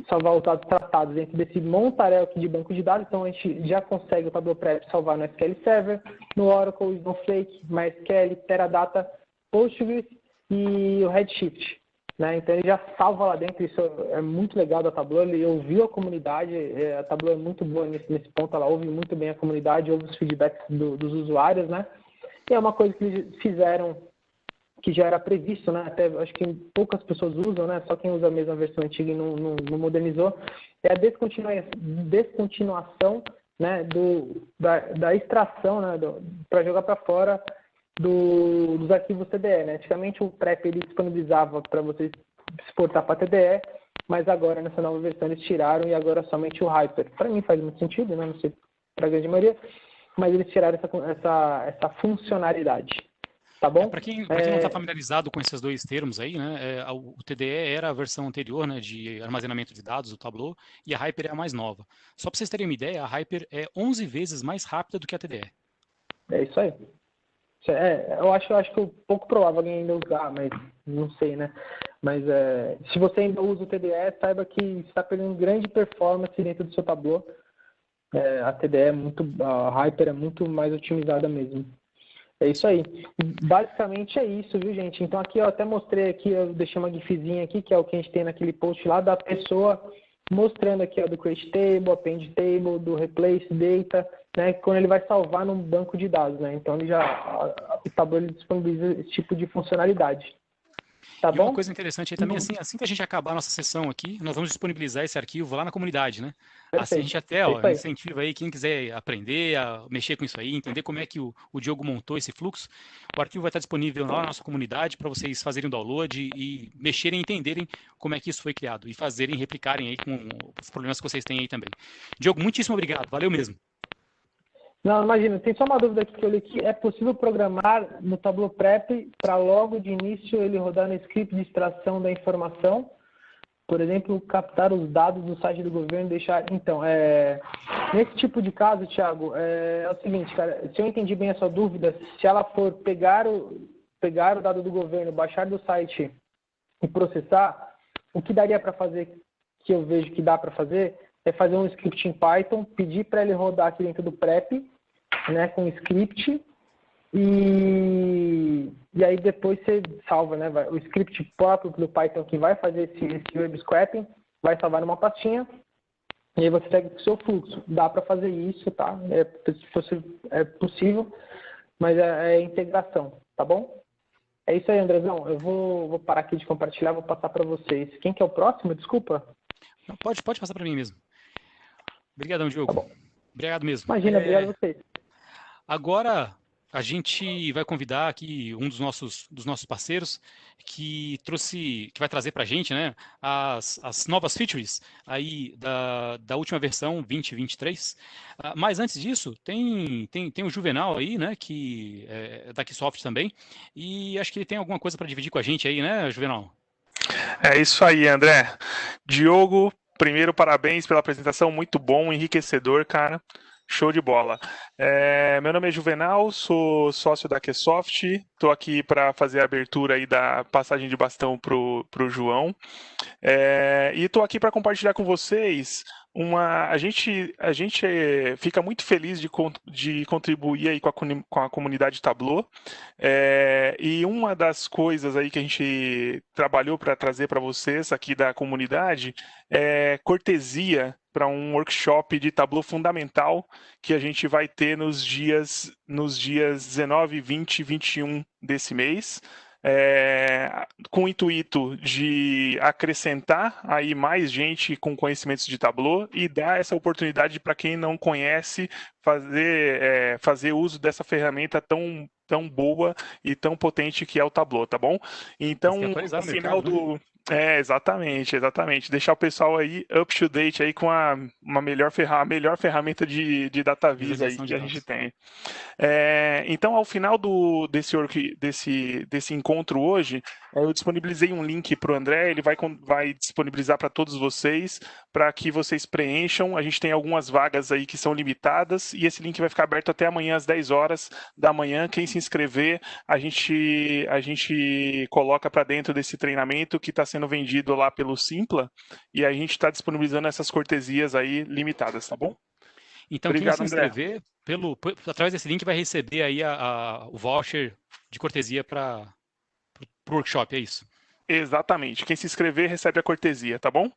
os dados tratados dentro desse montaréu aqui de banco de dados. Então, a gente já consegue o Tableau Prep salvar no SQL Server, no Oracle, Snowflake, MySQL, Teradata, Postgres e o Redshift, né? Então, ele já salva lá dentro. Isso é muito legal da Tableau. Ele ouviu a comunidade, a Tableau é muito boa nesse ponto, ela ouve muito bem a comunidade, ouve os feedbacks dos usuários, né? E é uma coisa que eles fizeram que já era previsto, né? Até acho que poucas pessoas usam, né? Só quem usa a mesma versão antiga e não modernizou. É a descontinuação, né? Da extração, né? Para jogar para fora dos arquivos TDE, né? Antigamente o Prep ele disponibilizava para você exportar para TDE, mas agora nessa nova versão eles tiraram e agora somente o Hyper. Para mim faz muito sentido, né? Não sei para a grande maioria, mas eles tiraram essa funcionalidade. Tá bom? Para quem não está familiarizado com esses dois termos aí, né, o TDE era a versão anterior, né, de armazenamento de dados do Tableau, e a Hyper é a mais nova. Só para vocês terem uma ideia, a Hyper é 11 vezes mais rápida do que a TDE. É isso aí. Eu acho que é pouco provável alguém ainda usar, mas não sei, né? Mas se você ainda usa o TDE, saiba que está perdendo grande performance dentro do seu Tableau. A Hyper é muito mais otimizada mesmo. É isso aí. Basicamente é isso, viu, gente? Então aqui eu até mostrei aqui, eu deixei uma gifzinha aqui, que é o que a gente tem naquele post lá da pessoa mostrando aqui, ó, do Create Table, Append Table, do Replace Data, né? Quando ele vai salvar num banco de dados, né? Então o Tableau ele disponibiliza esse tipo de funcionalidade. Tá bom? Uma coisa interessante aí também, assim que a gente acabar a nossa sessão aqui, nós vamos disponibilizar esse arquivo lá na comunidade, né? Perfeito. Assim a gente até incentiva aí quem quiser aprender a mexer com isso aí, entender como é que o Diogo montou esse fluxo. O arquivo vai estar disponível lá na nossa comunidade para vocês fazerem o download e mexerem e entenderem como é que isso foi criado e fazerem, replicarem aí com os problemas que vocês têm aí também. Diogo, muitíssimo obrigado, valeu mesmo. Não, imagina, tem só uma dúvida aqui que eu li que é possível programar no Tableau Prep para logo de início ele rodar no script de extração da informação, por exemplo, captar os dados do site do governo e deixar... Então, nesse tipo de caso, Thiago, é o seguinte, cara, se eu entendi bem a sua dúvida, se ela for pegar o dado do governo, baixar do site e processar, o que daria para fazer, que eu vejo que dá para fazer, é fazer um script em Python, pedir para ele rodar aqui dentro do Prep, né, com script, e aí depois você salva, né, o script próprio do Python que vai fazer esse web scraping, vai salvar numa pastinha, e aí você segue o seu fluxo. Dá para fazer isso, tá? É possível, mas é integração, tá bom? É isso aí, Andrezão. Eu vou parar aqui de compartilhar, vou passar para vocês. Quem que é o próximo? Desculpa. Não, pode passar para mim mesmo. Obrigadão, Diogo. Tá bom. Obrigado mesmo. Imagina, obrigado a vocês. Agora a gente vai convidar aqui um dos nossos parceiros que vai trazer para a gente, né, as novas features aí da última versão 2023. Mas antes disso, tem o Juvenal aí, né, que é da Keysoft também, e acho que ele tem alguma coisa para dividir com a gente aí, né, Juvenal? É isso aí, André. Diogo, primeiro, parabéns pela apresentação, muito bom, enriquecedor, cara. Show de bola. Meu nome é Juvenal, sou sócio da Qsoft, estou aqui para fazer a abertura aí da passagem de bastão pro João. E estou aqui para compartilhar com vocês a gente fica muito feliz de contribuir aí com a comunidade Tableau. E uma das coisas aí que a gente trabalhou para trazer para vocês aqui da comunidade é cortesia para um workshop de Tableau fundamental que a gente vai ter nos dias 19, 20 e 21 desse mês. Com o intuito de acrescentar aí mais gente com conhecimentos de Tableau e dar essa oportunidade para quem não conhece fazer uso dessa ferramenta tão boa e tão potente que é o Tableau, tá bom? Então, no final do... exatamente. Deixar o pessoal aí up to date aí com a melhor ferramenta de data vis aí que a gente tem. Então, ao final desse encontro hoje, eu disponibilizei um link para o André, ele vai disponibilizar para todos vocês, para que vocês preencham. A gente tem algumas vagas aí que são limitadas, e esse link vai ficar aberto até amanhã às 10 horas da manhã. Quem se inscrever, a gente coloca para dentro desse treinamento que está sendo vendido lá pelo Simpla, e a gente está disponibilizando essas cortesias aí limitadas, tá bom? Então, obrigado, quem se inscrever, através desse link vai receber aí o voucher de cortesia para o workshop, é isso? Exatamente. Quem se inscrever recebe a cortesia, tá bom?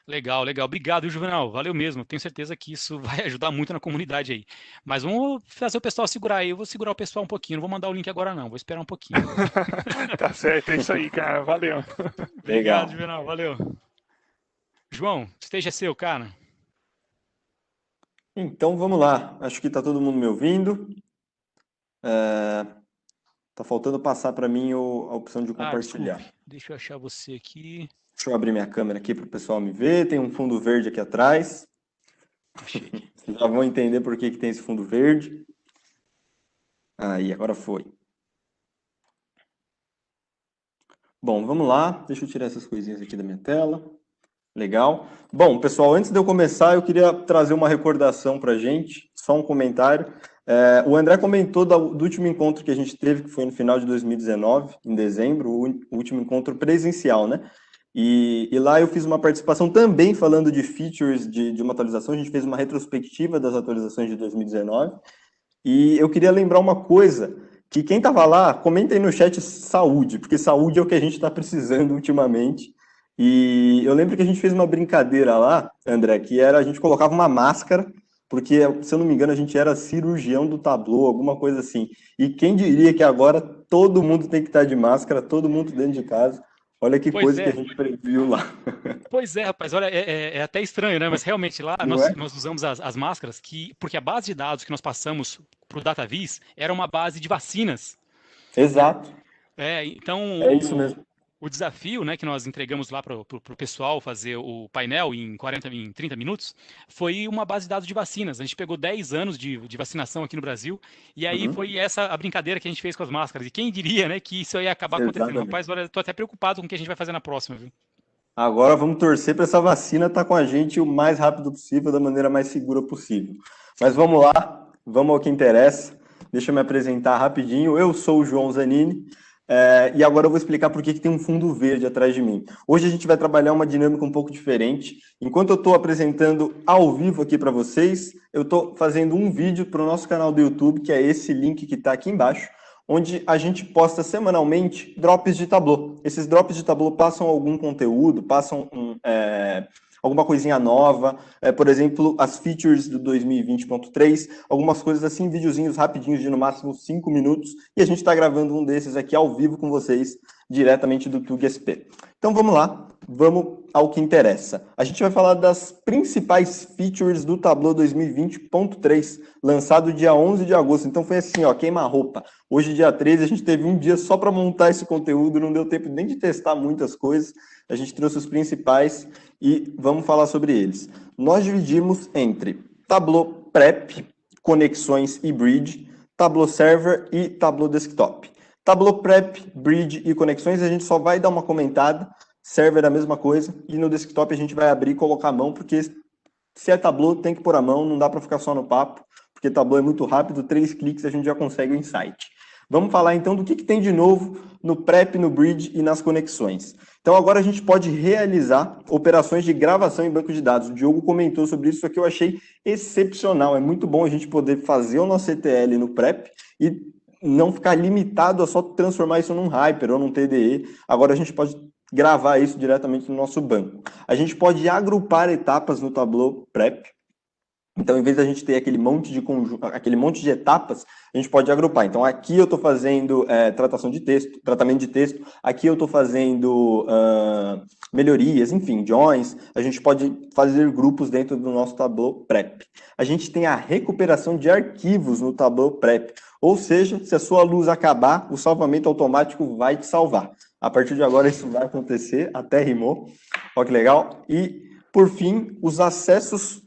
Legal. Obrigado, Juvenal. Valeu mesmo. Tenho certeza que isso vai ajudar muito na comunidade aí. Mas vamos fazer o pessoal segurar aí. Eu vou segurar o pessoal um pouquinho. Não vou mandar o link agora, não. Vou esperar um pouquinho. Tá certo, é isso aí, cara. Valeu. Obrigado, Juvenal. Valeu. João, o stage é seu, cara. Então, vamos lá. Acho que está todo mundo me ouvindo. Tá faltando passar para mim a opção de compartilhar. Desculpe. Deixa eu achar você aqui. Deixa eu abrir minha câmera aqui para o pessoal me ver. Tem um fundo verde aqui atrás. Achei. Vocês já vão entender por que tem esse fundo verde. Aí, agora foi. Bom, vamos lá. Deixa eu tirar essas coisinhas aqui da minha tela. Legal. Bom, pessoal, antes de eu começar, eu queria trazer uma recordação para a gente, só um comentário. O André comentou do último encontro que a gente teve, que foi no final de 2019, em dezembro, o último encontro presencial, né? E lá eu fiz uma participação também falando de features de uma atualização, a gente fez uma retrospectiva das atualizações de 2019, e eu queria lembrar uma coisa, que quem estava lá, comenta aí no chat saúde, porque saúde é o que a gente está precisando ultimamente. E eu lembro que a gente fez uma brincadeira lá, André, que era a gente colocava uma máscara, porque, se eu não me engano, a gente era cirurgião do Tableau, alguma coisa assim. E quem diria que agora todo mundo tem que estar de máscara, todo mundo dentro de casa. Olha que coisa que a gente previu lá. Pois é, rapaz, olha, é até estranho, né? Mas realmente lá nós usamos as máscaras, porque a base de dados que nós passamos para o DataVis era uma base de vacinas. Exato. Então... É isso mesmo. O desafio, né, que nós entregamos lá para o pessoal fazer o painel em 30 minutos foi uma base de dados de vacinas. A gente pegou 10 anos de vacinação aqui no Brasil e aí foi essa a brincadeira que a gente fez com as máscaras. E quem diria, né, que isso ia acabar acontecendo? Rapaz, olha, estou até preocupado com o que a gente vai fazer na próxima, viu? Agora vamos torcer para essa vacina estar com a gente o mais rápido possível, da maneira mais segura possível. Mas vamos lá, vamos ao que interessa. Deixa eu me apresentar rapidinho. Eu sou o João Zanini. E agora eu vou explicar por que tem um fundo verde atrás de mim. Hoje a gente vai trabalhar uma dinâmica um pouco diferente. Enquanto eu estou apresentando ao vivo aqui para vocês, eu estou fazendo um vídeo para o nosso canal do YouTube, que é esse link que está aqui embaixo, onde a gente posta semanalmente drops de Tableau. Esses drops de Tableau passam algum conteúdo, passam alguma coisinha nova, por exemplo, as features do 2020.3, algumas coisas assim, videozinhos rapidinhos de no máximo 5 minutos, e a gente está gravando um desses aqui ao vivo com vocês, diretamente do TUG-SP. Então vamos lá, vamos ao que interessa. A gente vai falar das principais features do Tableau 2020.3, lançado dia 11 de agosto, então foi assim, ó, queima-roupa. Hoje, dia 13, a gente teve um dia só para montar esse conteúdo, não deu tempo nem de testar muitas coisas, a gente trouxe os principais e vamos falar sobre eles. Nós dividimos entre Tableau Prep, Conexões e Bridge, Tableau Server e Tableau Desktop. Tableau Prep, Bridge e Conexões a gente só vai dar uma comentada, Server é a mesma coisa, e no Desktop a gente vai abrir e colocar a mão, porque Se é Tableau, tem que pôr a mão, não dá para ficar só no papo, porque Tableau é muito rápido, 3 cliques a gente já consegue o insight. Vamos falar então do que tem de novo no prep, no bridge e nas conexões. Então agora a gente pode realizar operações de gravação em banco de dados. O Diogo comentou sobre isso aqui, eu achei excepcional. É muito bom a gente poder fazer o nosso ETL no prep e não ficar limitado a só transformar isso num Hyper ou num TDE. Agora a gente pode gravar isso diretamente no nosso banco. A gente pode agrupar etapas no Tableau Prep. Então, em vez da gente ter aquele monte de etapas, a gente pode agrupar. Então, aqui eu estou fazendo tratamento de texto, aqui eu estou fazendo melhorias, enfim, joins. A gente pode fazer grupos dentro do nosso Tableau Prep. A gente tem a recuperação de arquivos no Tableau Prep. Ou seja, se a sua luz acabar, o salvamento automático vai te salvar. A partir de agora, isso vai acontecer, até rimou. Olha que legal. E, por fim, os acessos.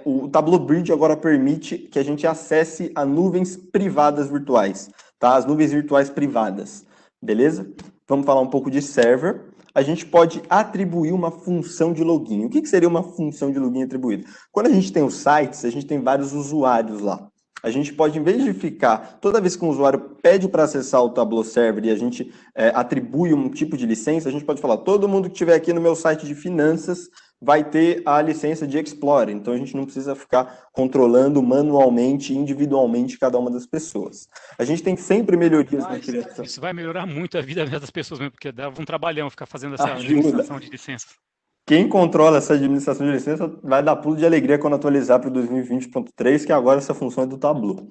O Tableau Bridge agora permite que a gente acesse a nuvens privadas virtuais, tá? As nuvens virtuais privadas, beleza? Vamos falar um pouco de server. A gente pode atribuir uma função de login. O que seria uma função de login atribuída? Quando a gente tem os sites, a gente tem vários usuários lá. A gente pode, em vez de ficar, toda vez que um usuário pede para acessar o Tableau Server e a gente atribui um tipo de licença, a gente pode falar, todo mundo que estiver aqui no meu site de finanças vai ter a licença de Explorer. Então, a gente não precisa ficar controlando manualmente, individualmente, cada uma das pessoas. A gente tem sempre melhorias na criação. Isso vai melhorar muito a vida das pessoas mesmo, porque dava um trabalhão ficar fazendo essa administração de licenças. Quem controla essa administração de licença vai dar pulo de alegria quando atualizar para o 2020.3, que agora essa função é do Tableau.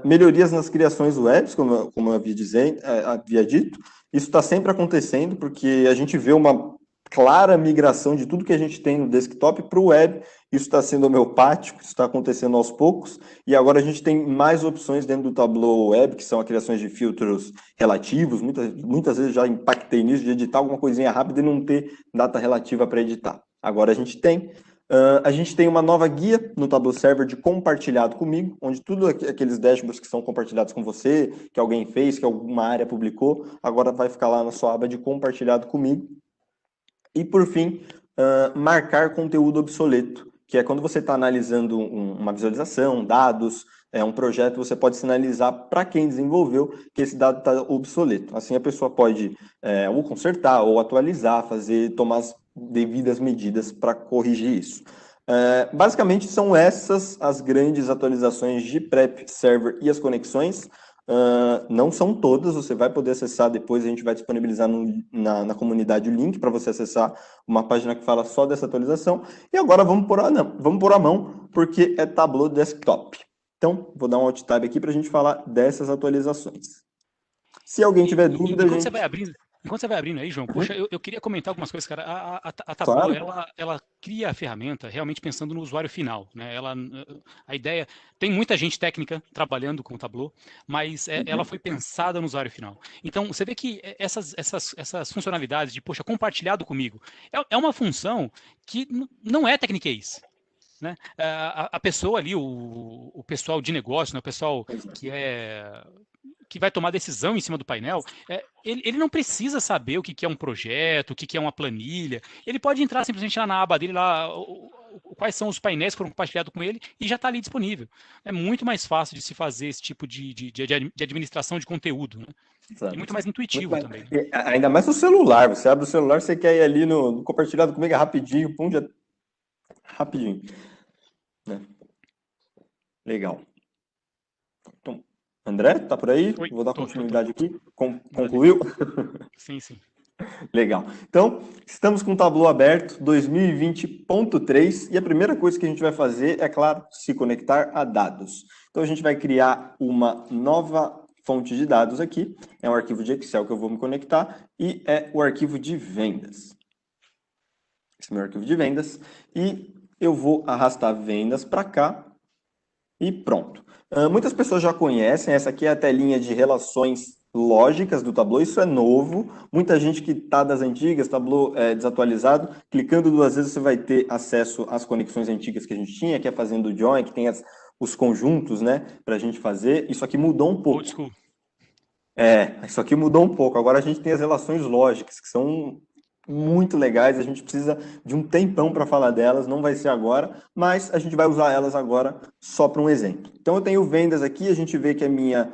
Melhorias nas criações web, como eu havia dito. Isso está sempre acontecendo, porque a gente vê uma clara migração de tudo que a gente tem no desktop para o web. Isso está sendo homeopático, isso está acontecendo aos poucos, e agora a gente tem mais opções dentro do Tableau Web, que são a criação de filtros relativos. Muitas vezes já impactei nisso, de editar alguma coisinha rápida e não ter data relativa para editar. Agora a gente tem. A gente tem uma nova guia no Tableau Server de compartilhado comigo, onde tudo aqueles dashboards que são compartilhados com você, que alguém fez, que alguma área publicou, agora vai ficar lá na sua aba de compartilhado comigo. E, por fim, marcar conteúdo obsoleto, que é quando você está analisando uma visualização, dados, um projeto, você pode sinalizar para quem desenvolveu que esse dado está obsoleto. Assim, a pessoa pode ou consertar, ou atualizar, tomar as devidas medidas para corrigir isso. Basicamente, são essas as grandes atualizações de Prep, Server e as conexões. Não são todas, você vai poder acessar depois, a gente vai disponibilizar na comunidade o link para você acessar uma página que fala só dessa atualização. E agora vamos pôr a mão, porque é Tableau Desktop. Então, vou dar um Alt Tab aqui para a gente falar dessas atualizações. Se alguém tiver dúvida, Enquanto você vai abrindo aí, João, poxa, eu queria comentar algumas coisas, cara. A Tableau, claro, ela cria a ferramenta realmente pensando no usuário final, né? A ideia, tem muita gente técnica trabalhando com o Tableau, mas ela foi pensada no usuário final. Então, você vê que essas funcionalidades de, poxa, compartilhado comigo, é uma função que não é techniquez. Né? A pessoa ali, o pessoal de negócio, né? O pessoal que vai tomar decisão em cima do painel, ele não precisa saber o que é um projeto, o que é uma planilha. Ele pode entrar simplesmente lá na aba dele, lá, quais são os painéis que foram compartilhados com ele, e já está ali disponível. É muito mais fácil de se fazer esse tipo de administração de conteúdo. Né? E muito mais intuitivo também. Ainda mais no celular. Você abre o celular, você quer ir ali no compartilhado comigo, rapidinho, pum, já... rapidinho. Legal. Então, André, tá por aí? Oi, vou dar continuidade aqui. Concluiu? Sim. Legal. Então, estamos com o Tableau aberto 2020.3 e a primeira coisa que a gente vai fazer é, claro, se conectar a dados. Então, a gente vai criar uma nova fonte de dados aqui. É um arquivo de Excel que eu vou me conectar e é o arquivo de vendas. Esse é o meu arquivo de vendas. E eu vou arrastar vendas para cá e pronto. Muitas pessoas já conhecem, essa aqui é a telinha de relações lógicas do Tableau, isso é novo. Muita gente que está das antigas, Tableau desatualizado, clicando 2 vezes você vai ter acesso às conexões antigas que a gente tinha, que é fazendo o join, que tem os conjuntos, né, para a gente fazer. Isso aqui mudou um pouco. Old school. Isso aqui mudou um pouco. Agora a gente tem as relações lógicas, que são muito legais, a gente precisa de um tempão para falar delas, não vai ser agora, mas a gente vai usar elas agora só para um exemplo. Então eu tenho vendas aqui, a gente vê que a minha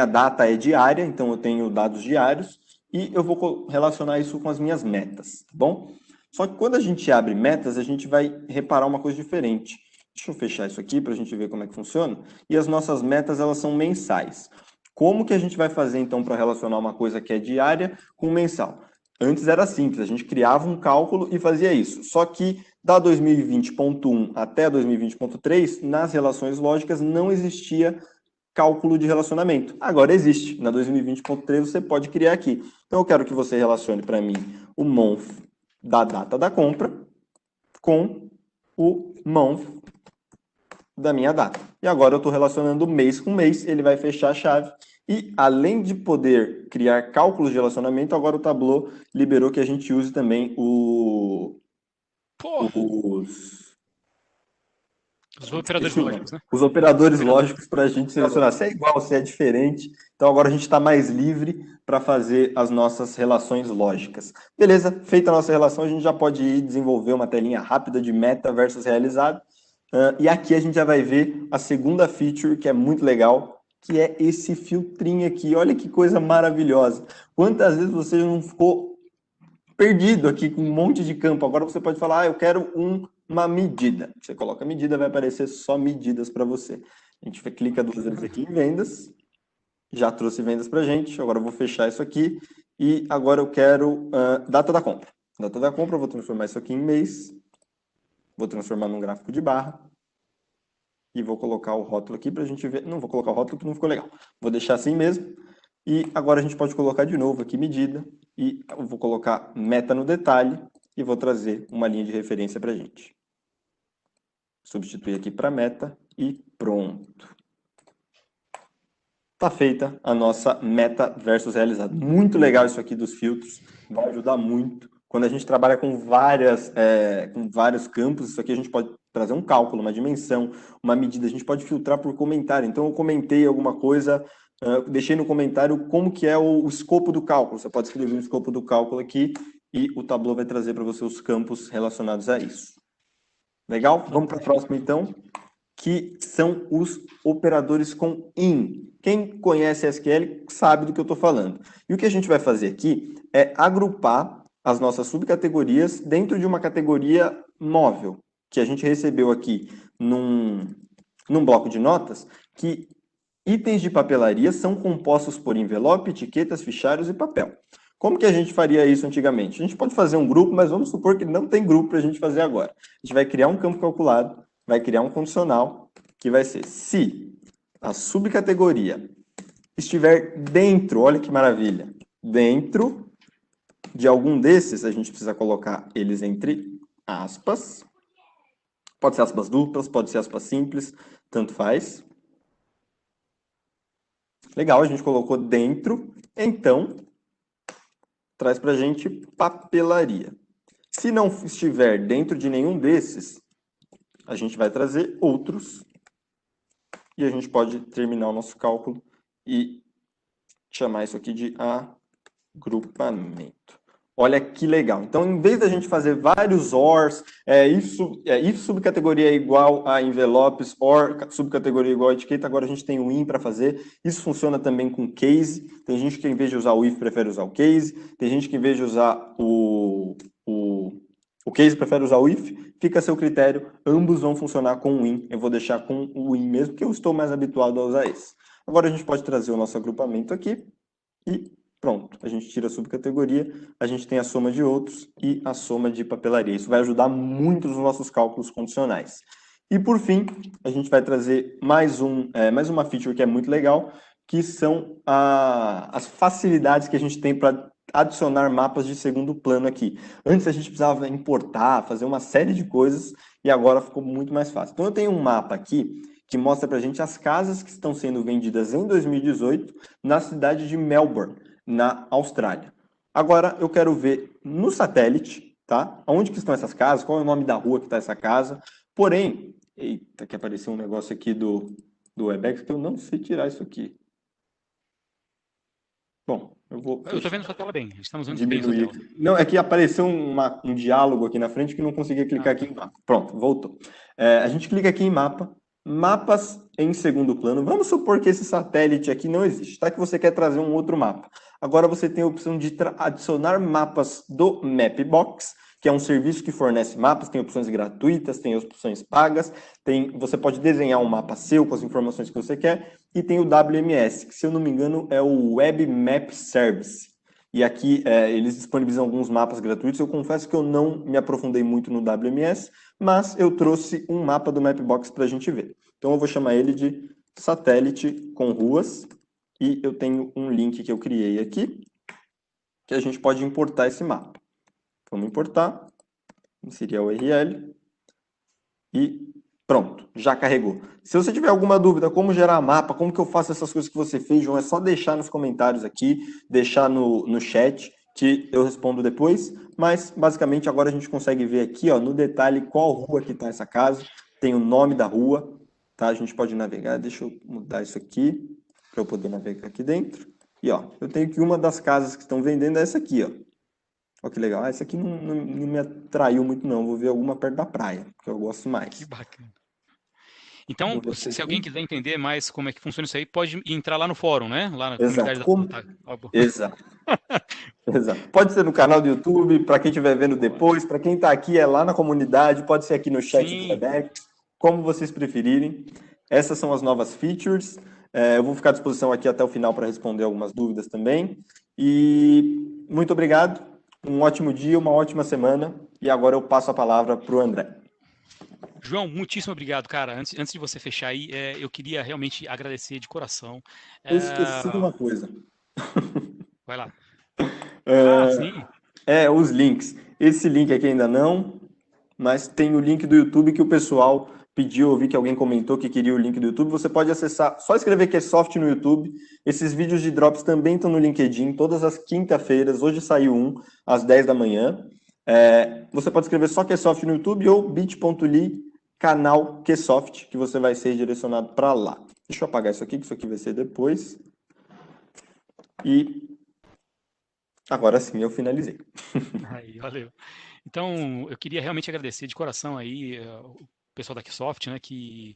data é diária, então eu tenho dados diários, e eu vou relacionar isso com as minhas metas, tá bom? Só que quando a gente abre metas, a gente vai reparar uma coisa diferente. Deixa eu fechar isso aqui para a gente ver como é que funciona. E as nossas metas, elas são mensais. Como que a gente vai fazer, então, para relacionar uma coisa que é diária com mensal? Antes era simples, a gente criava um cálculo e fazia isso. Só que da 2020.1 até 2020.3, nas relações lógicas, não existia cálculo de relacionamento. Agora existe. Na 2020.3 você pode criar aqui. Então eu quero que você relacione para mim o month da data da compra com o month da minha data. E agora eu estou relacionando mês com mês, ele vai fechar a chave. E além de poder criar cálculos de relacionamento, agora o Tableau liberou que a gente use também Os operadores lógicos, né? os operadores lógicos para a gente selecionar se é igual, se é diferente. Então agora a gente está mais livre para fazer as nossas relações lógicas. Beleza, feita a nossa relação, a gente já pode ir desenvolver uma telinha rápida de meta versus realizado. E aqui a gente já vai ver a segunda feature, que é muito legal, que é esse filtrinho aqui. Olha que coisa maravilhosa. Quantas vezes você não ficou perdido aqui com um monte de campo? Agora você pode falar, eu quero uma medida. Você coloca a medida, vai aparecer só medidas para você. A gente clica 2 vezes aqui em vendas. Já trouxe vendas para a gente. Agora eu vou fechar isso aqui. E agora eu quero data da compra. Data da compra, eu vou transformar isso aqui em mês. Vou transformar num gráfico de barra. E vou colocar o rótulo aqui para a gente ver. Não vou colocar o rótulo que não ficou legal. Vou deixar assim mesmo. E agora a gente pode colocar de novo aqui medida. E eu vou colocar meta no detalhe. E vou trazer uma linha de referência para a gente. Substituir aqui para meta e pronto. Está feita a nossa meta versus realizado. Muito legal isso aqui dos filtros. Vai ajudar muito. Quando a gente trabalha com vários campos, isso aqui a gente pode trazer um cálculo, uma dimensão, uma medida. A gente pode filtrar por comentário. Então, eu comentei alguma coisa, deixei no comentário como que é o escopo do cálculo. Você pode escrever o escopo do cálculo aqui e o Tableau vai trazer para você os campos relacionados a isso. Legal? Vamos para a próxima, então, que são os operadores com IN. Quem conhece SQL sabe do que eu estou falando. E o que a gente vai fazer aqui é agrupar as nossas subcategorias dentro de uma categoria móvel, que a gente recebeu aqui num bloco de notas, que itens de papelaria são compostos por envelope, etiquetas, fichários e papel. Como que a gente faria isso antigamente? A gente pode fazer um grupo, mas vamos supor que não tem grupo para a gente fazer agora. A gente vai criar um campo calculado, vai criar um condicional, que vai ser se a subcategoria estiver dentro, olha que maravilha, dentro de algum desses, a gente precisa colocar eles entre aspas. Pode ser aspas duplas, pode ser aspas simples, tanto faz. Legal, a gente colocou dentro, então traz para a gente papelaria. Se não estiver dentro de nenhum desses, a gente vai trazer outros e a gente pode terminar o nosso cálculo e chamar isso aqui de agrupamento. Olha que legal. Então, em vez da gente fazer vários ORs, if subcategoria é igual a envelopes, OR subcategoria igual a etiqueta, agora a gente tem o IN para fazer. Isso funciona também com case. Tem gente que, em vez de usar o if, prefere usar o case. Tem gente que, em vez de usar o case, prefere usar o if. Fica a seu critério. Ambos vão funcionar com o IN. Eu vou deixar com o IN mesmo, porque eu estou mais habituado a usar esse. Agora a gente pode trazer o nosso agrupamento aqui e pronto, a gente tira a subcategoria, a gente tem a soma de outros e a soma de papelaria. Isso vai ajudar muito nos nossos cálculos condicionais. E por fim, a gente vai trazer mais uma feature que é muito legal, que são as facilidades que a gente tem para adicionar mapas de segundo plano aqui. Antes a gente precisava importar, fazer uma série de coisas e agora ficou muito mais fácil. Então eu tenho um mapa aqui que mostra para a gente as casas que estão sendo vendidas em 2018 na cidade de Melbourne, na Austrália. Agora eu quero ver no satélite, tá? Onde que estão essas casas, qual é o nome da rua que está essa casa. Porém, eita, que apareceu um negócio aqui do Webex que eu não sei tirar isso aqui. Bom, Eu vou Eu estou vendo sua tela bem, estamos vendo bem a sua diminuir tela. aqui. Não, é que apareceu um diálogo aqui na frente que não conseguia clicar aqui em mapa. Pronto, voltou. A gente clica aqui em mapa, mapas em segundo plano. Vamos supor que esse satélite aqui não existe, tá? Que você quer trazer um outro mapa. Agora você tem a opção de adicionar mapas do Mapbox, que é um serviço que fornece mapas, tem opções gratuitas, tem opções pagas, você pode desenhar um mapa seu com as informações que você quer, e tem o WMS, que se eu não me engano é o Web Map Service. E aqui eles disponibilizam alguns mapas gratuitos. Eu confesso que eu não me aprofundei muito no WMS, mas eu trouxe um mapa do Mapbox para a gente ver. Então eu vou chamar ele de satélite com ruas, e eu tenho um link que eu criei aqui, que a gente pode importar esse mapa. Vamos importar, inserir a URL e pronto, já carregou. Se você tiver alguma dúvida, como gerar mapa, como que eu faço essas coisas que você fez, João, é só deixar nos comentários aqui, deixar no chat, que eu respondo depois. Mas, basicamente, agora a gente consegue ver aqui, ó, no detalhe, qual rua que está essa casa, tem o nome da rua, tá? A gente pode navegar, deixa eu mudar isso aqui, para eu poder navegar aqui dentro. E, ó, eu tenho que uma das casas que estão vendendo é essa aqui, ó. Olha que legal. Essa aqui não me atraiu muito, não. Vou ver alguma perto da praia, que eu gosto mais. Que bacana. Então, se alguém quiser entender mais como é que funciona isso aí, pode entrar lá no fórum, né? Lá na comunidade da... Exato. Exato. Pode ser no canal do YouTube, para quem estiver vendo depois, para quem está aqui é lá na comunidade, pode ser aqui no chat do Webex, como vocês preferirem. Essas são as novas features. Eu vou ficar à disposição aqui até o final para responder algumas dúvidas também. E muito obrigado. Um ótimo dia, uma ótima semana. E agora eu passo a palavra para o André. João, muitíssimo obrigado, cara. Antes de você fechar aí, eu queria realmente agradecer de coração. Eu esqueci de uma coisa. Vai lá. Sim. Os links. Esse link aqui ainda não, mas tem o link do YouTube que o pessoal pediu, eu vi que alguém comentou que queria o link do YouTube. Você pode acessar, só escrever Ksoft no YouTube. Esses vídeos de Drops também estão no LinkedIn, todas as quinta-feiras. Hoje saiu um, às 10 da manhã. Você pode escrever só Ksoft no YouTube ou bit.ly canal Ksoft, que você vai ser direcionado para lá. Deixa eu apagar isso aqui, que isso aqui vai ser depois. E agora sim eu finalizei. Aí, valeu. Então, eu queria realmente agradecer de coração aí o pessoal da Ksoft, né, que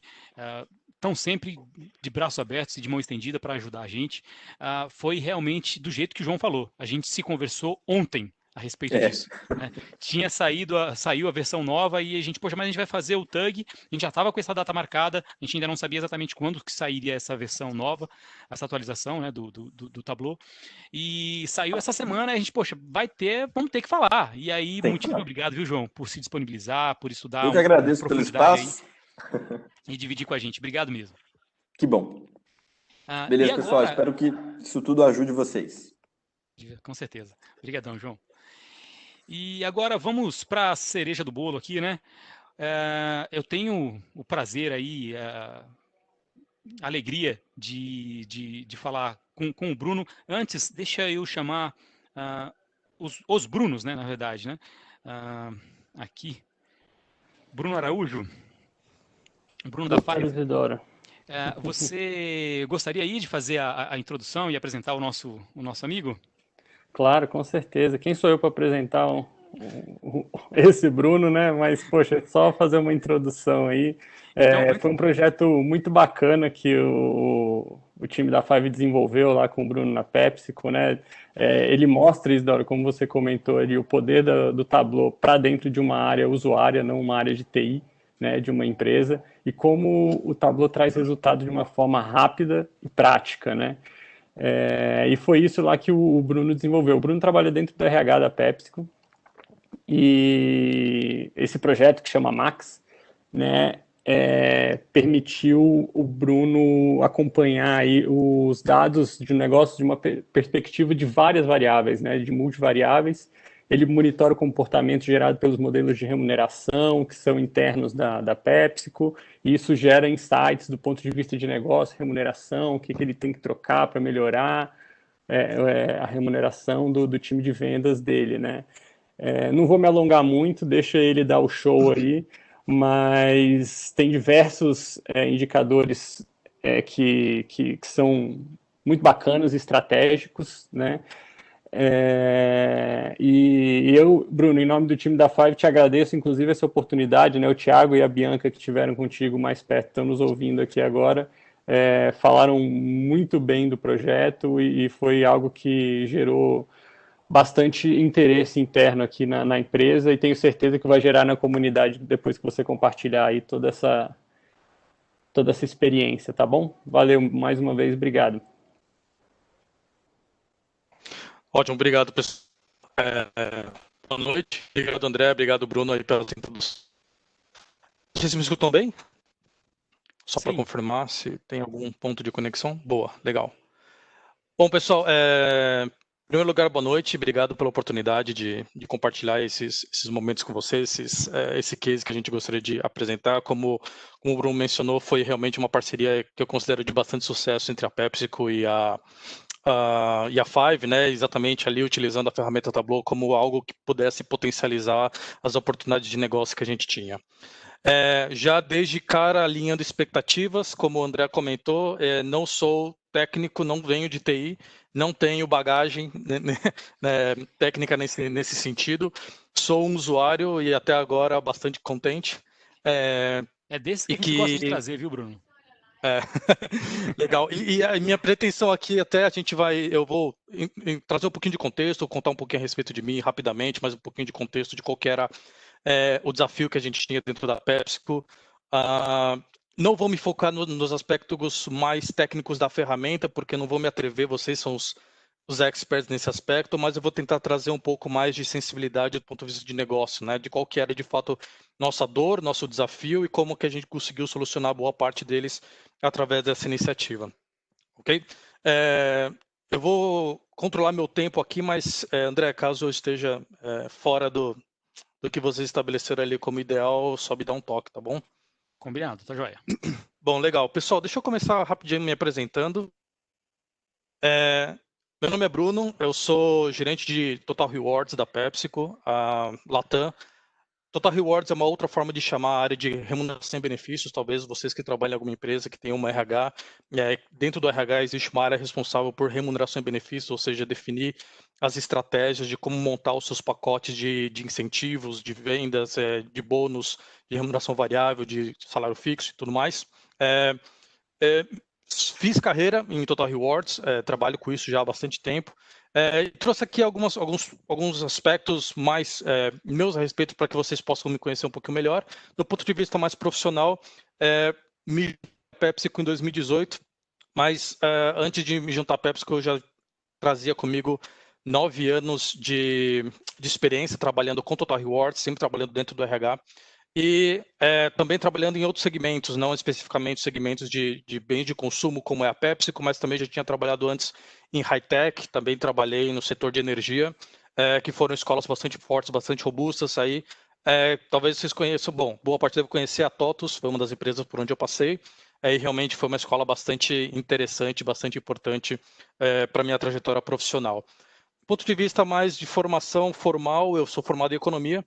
estão sempre de braços abertos e de mão estendida para ajudar a gente. Foi realmente do jeito que o João falou. A gente se conversou ontem a respeito disso. Né? Saiu a versão nova e a gente, poxa, mas a gente vai fazer o tag, a gente já estava com essa data marcada, a gente ainda não sabia exatamente quando que sairia essa versão nova, essa atualização, né, do Tableau, e saiu essa semana, a gente, poxa, vamos ter que falar. E aí, muitíssimo obrigado, viu, João, por se disponibilizar, por estudar. Eu que agradeço pelo espaço. E dividir com a gente. Obrigado mesmo. Que bom. Beleza, agora... pessoal, espero que isso tudo ajude vocês. Com certeza. Obrigadão, João. E agora vamos para a cereja do bolo aqui, né? Eu tenho o prazer aí, a alegria de falar com o Bruno. Antes, deixa eu chamar os Brunos, né? Na verdade, né? Aqui. Bruno Araújo. Bruno da Five. Você gostaria aí de fazer a introdução e apresentar o nosso amigo? Claro, com certeza. Quem sou eu para apresentar esse Bruno, né? Mas, poxa, só fazer uma introdução aí. Então, foi um projeto muito bacana que o time da Five desenvolveu lá com o Bruno na PepsiCo, né? Ele mostra, Isidoro, como você comentou ali, o poder do Tableau para dentro de uma área usuária, não uma área de TI, né, de uma empresa, e como o Tableau traz resultado de uma forma rápida e prática, né? E foi isso lá que o Bruno desenvolveu. O Bruno trabalha dentro do RH da PepsiCo, e esse projeto que chama Max, né, permitiu o Bruno acompanhar aí os dados de um negócio de uma perspectiva de várias variáveis, né, de multivariáveis. Ele monitora o comportamento gerado pelos modelos de remuneração que são internos da PepsiCo, e isso gera insights do ponto de vista de negócio, remuneração, o que ele tem que trocar para melhorar a remuneração do time de vendas dele, né? Não vou me alongar muito, deixa ele dar o show aí, mas tem diversos indicadores que são muito bacanas e estratégicos, né? E eu, Bruno, em nome do time da Five, te agradeço, inclusive, essa oportunidade, né? O Thiago e a Bianca, que estiveram contigo mais perto, estão nos ouvindo aqui agora, falaram muito bem do projeto e foi algo que gerou bastante interesse interno aqui na empresa, e tenho certeza que vai gerar na comunidade depois que você compartilhar aí toda essa experiência, tá bom? Valeu mais uma vez, obrigado. Ótimo, obrigado, pessoal. Boa noite. Obrigado, André. Obrigado, Bruno, aí pela introdução. Vocês me escutam bem? Só para confirmar se tem algum ponto de conexão. Boa, legal. Bom, pessoal, em primeiro lugar, boa noite. Obrigado pela oportunidade de compartilhar esses momentos com vocês, esse case que a gente gostaria de apresentar. Como o Bruno mencionou, foi realmente uma parceria que eu considero de bastante sucesso entre a PepsiCo e a Five, né, exatamente ali utilizando a ferramenta Tableau como algo que pudesse potencializar as oportunidades de negócio que a gente tinha. Já desde cara alinhando expectativas, como o André comentou, não sou técnico, não venho de TI, não tenho bagagem técnica nesse sentido, sou um usuário e até agora bastante contente. É desse que a gente gosta de trazer, viu, Bruno? Legal. E a minha pretensão aqui, até eu vou trazer um pouquinho de contexto, contar um pouquinho a respeito de mim rapidamente, mas um pouquinho de contexto de qual que era o desafio que a gente tinha dentro da PepsiCo. Não vou me focar nos aspectos mais técnicos da ferramenta, porque não vou me atrever, vocês são os experts nesse aspecto, mas eu vou tentar trazer um pouco mais de sensibilidade do ponto de vista de negócio, né? De qual que era de fato nossa dor, nosso desafio e como que a gente conseguiu solucionar boa parte deles através dessa iniciativa, ok? Eu vou controlar meu tempo aqui, mas André, caso eu esteja fora do que vocês estabeleceram ali como ideal, só me dá um toque, tá bom? Combinado, tá joia. Bom, legal. Pessoal, deixa eu começar rapidinho me apresentando. Meu nome é Bruno, eu sou gerente de Total Rewards da PepsiCo, a Latam. Total Rewards é uma outra forma de chamar a área de remuneração e benefícios. Talvez vocês que trabalham em alguma empresa que tem uma RH, dentro do RH existe uma área responsável por remuneração e benefícios, ou seja, definir as estratégias de como montar os seus pacotes de incentivos, de vendas, de bônus, de remuneração variável, de salário fixo e tudo mais. Fiz carreira em Total Rewards, trabalho com isso já há bastante tempo. Trouxe aqui alguns aspectos mais meus a respeito para que vocês possam me conhecer um pouquinho melhor. Do ponto de vista mais profissional, me PepsiCo em 2018, mas antes de me juntar à PepsiCo, eu já trazia comigo 9 anos de experiência trabalhando com Total Rewards, sempre trabalhando dentro do RH. E também trabalhando em outros segmentos, não especificamente segmentos de bens de consumo, como é a PepsiCo, mas também já tinha trabalhado antes em high-tech, também trabalhei no setor de energia, que foram escolas bastante fortes, bastante robustas. Aí, talvez vocês conheçam, bom, boa parte deve conhecer a TOTUS, foi uma das empresas por onde eu passei, e realmente foi uma escola bastante interessante, bastante importante para a minha trajetória profissional. Do ponto de vista mais de formação formal, eu sou formado em economia,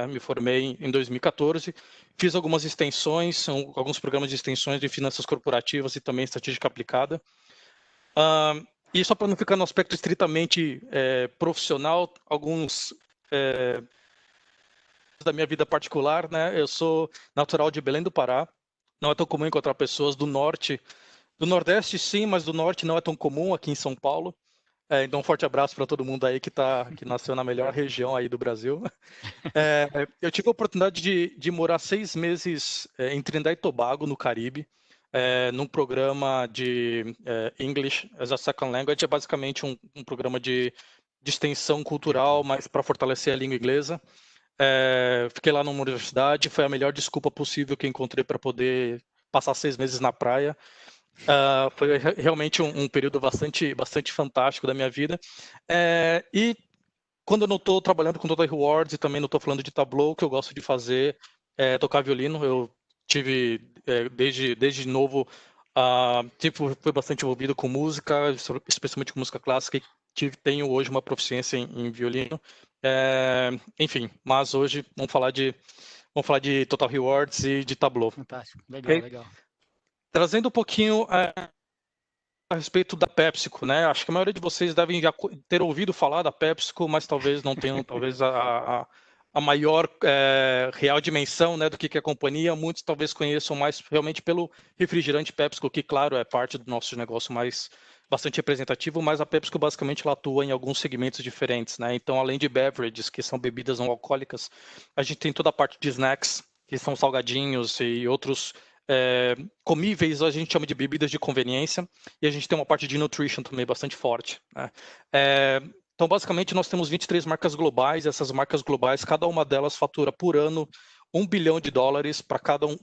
me formei em 2014, fiz algumas extensões, alguns programas de extensões de finanças corporativas e também estatística aplicada. E só para não ficar no aspecto estritamente profissional, alguns da minha vida particular, né? Eu sou natural de Belém do Pará, não é tão comum encontrar pessoas do norte, do nordeste sim, mas do norte não é tão comum aqui em São Paulo. Então, um forte abraço para todo mundo aí que nasceu na melhor região aí do Brasil. Eu tive a oportunidade de morar 6 meses em Trindade e Tobago, no Caribe, num programa de English as a Second Language. É basicamente um programa de extensão cultural, mas para fortalecer a língua inglesa. Fiquei lá numa universidade, foi a melhor desculpa possível que encontrei para poder passar 6 meses na praia. Foi realmente um período bastante fantástico da minha vida. E quando eu não estou trabalhando com Total Rewards e também não estou falando de Tableau, o que eu gosto de fazer é tocar violino. Eu tive, desde novo, fui bastante envolvido com música, especialmente com música clássica, e tenho hoje uma proficiência em violino. Enfim, mas hoje vamos falar de Total Rewards e de Tableau. Fantástico, legal, okay? legal. Trazendo um pouquinho a respeito da PepsiCo, né? Acho que a maioria de vocês devem já ter ouvido falar da PepsiCo, mas talvez não tenham talvez a maior real dimensão, né, do que é a companhia. Muitos talvez conheçam mais realmente pelo refrigerante PepsiCo, que, claro, é parte do nosso negócio bastante representativo, mas a PepsiCo basicamente ela atua em alguns segmentos diferentes, né? Então, além de beverages, que são bebidas não alcoólicas, a gente tem toda a parte de snacks, que são salgadinhos e outros comíveis, a gente chama de bebidas de conveniência, e a gente tem uma parte de nutrition também bastante forte, né? Então, basicamente, nós temos 23 marcas globais. Essas marcas globais, cada uma delas fatura por ano $1 bilhão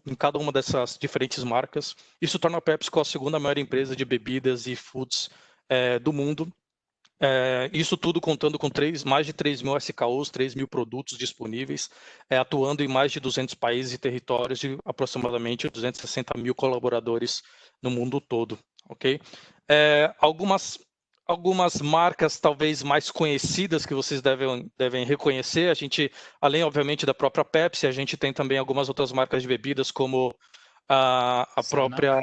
em cada uma dessas diferentes marcas. Isso torna a PepsiCo a segunda maior empresa de bebidas e foods do mundo. Isso tudo contando com mais de 3 mil SKUs, 3 mil produtos disponíveis, atuando em mais de 200 países e territórios e aproximadamente 260 mil colaboradores no mundo todo. Okay? Algumas marcas talvez mais conhecidas que vocês devem reconhecer. A gente, além obviamente da própria Pepsi, a gente tem também algumas outras marcas de bebidas, como a própria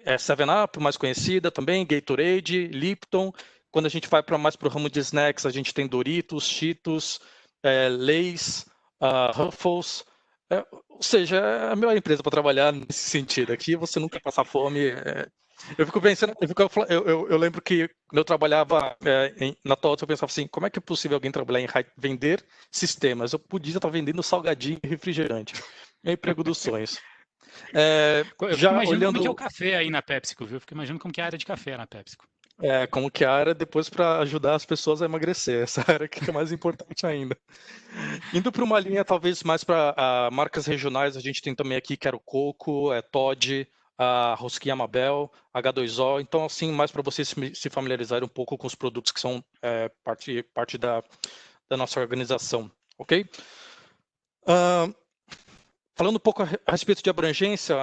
7-Up, mais conhecida também, Gatorade, Lipton. Quando a gente vai mais para o ramo de snacks, a gente tem Doritos, Cheetos, Lay's, Ruffles. Ou seja, é a melhor empresa para trabalhar nesse sentido. Aqui você nunca passa fome. Eu fico pensando, eu lembro que quando eu trabalhava na TOTS, eu pensava assim, como é que é possível alguém trabalhar em vender sistemas? Eu podia estar vendendo salgadinho e refrigerante. É o emprego dos sonhos. Eu fico imaginando como que é o café aí na PepsiCo, viu? Eu fico imaginando como que é a área de café na PepsiCo. Como que a área depois para ajudar as pessoas a emagrecer. Essa área que é mais importante ainda. Indo para uma linha talvez mais para marcas regionais, a gente tem também aqui que era o Coco, Toddy, a Rosquinha Mabel, H2O. Então, assim, mais para vocês se familiarizarem um pouco com os produtos que são parte da nossa organização, ok? Falando um pouco a respeito de abrangência,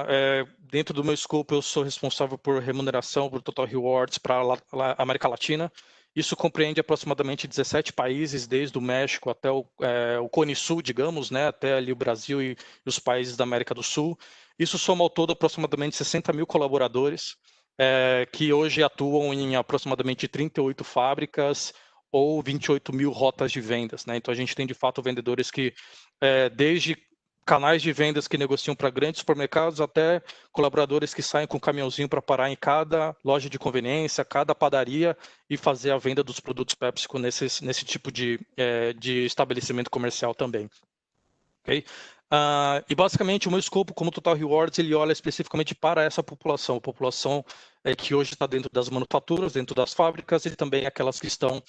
dentro do meu escopo eu sou responsável por remuneração por Total Rewards para a América Latina. Isso compreende aproximadamente 17 países, desde o México até o Cone Sul, digamos, né, até ali o Brasil e os países da América do Sul. Isso soma ao todo aproximadamente 60 mil colaboradores, que hoje atuam em aproximadamente 38 fábricas ou 28 mil rotas de vendas, né? Então a gente tem de fato vendedores que, desde canais de vendas que negociam para grandes supermercados, até colaboradores que saem com um caminhãozinho para parar em cada loja de conveniência, cada padaria e fazer a venda dos produtos PepsiCo nesse tipo de estabelecimento comercial também. Okay? E basicamente o meu escopo como Total Rewards, ele olha especificamente para essa população, a população que hoje está dentro das manufaturas, dentro das fábricas e também aquelas que estão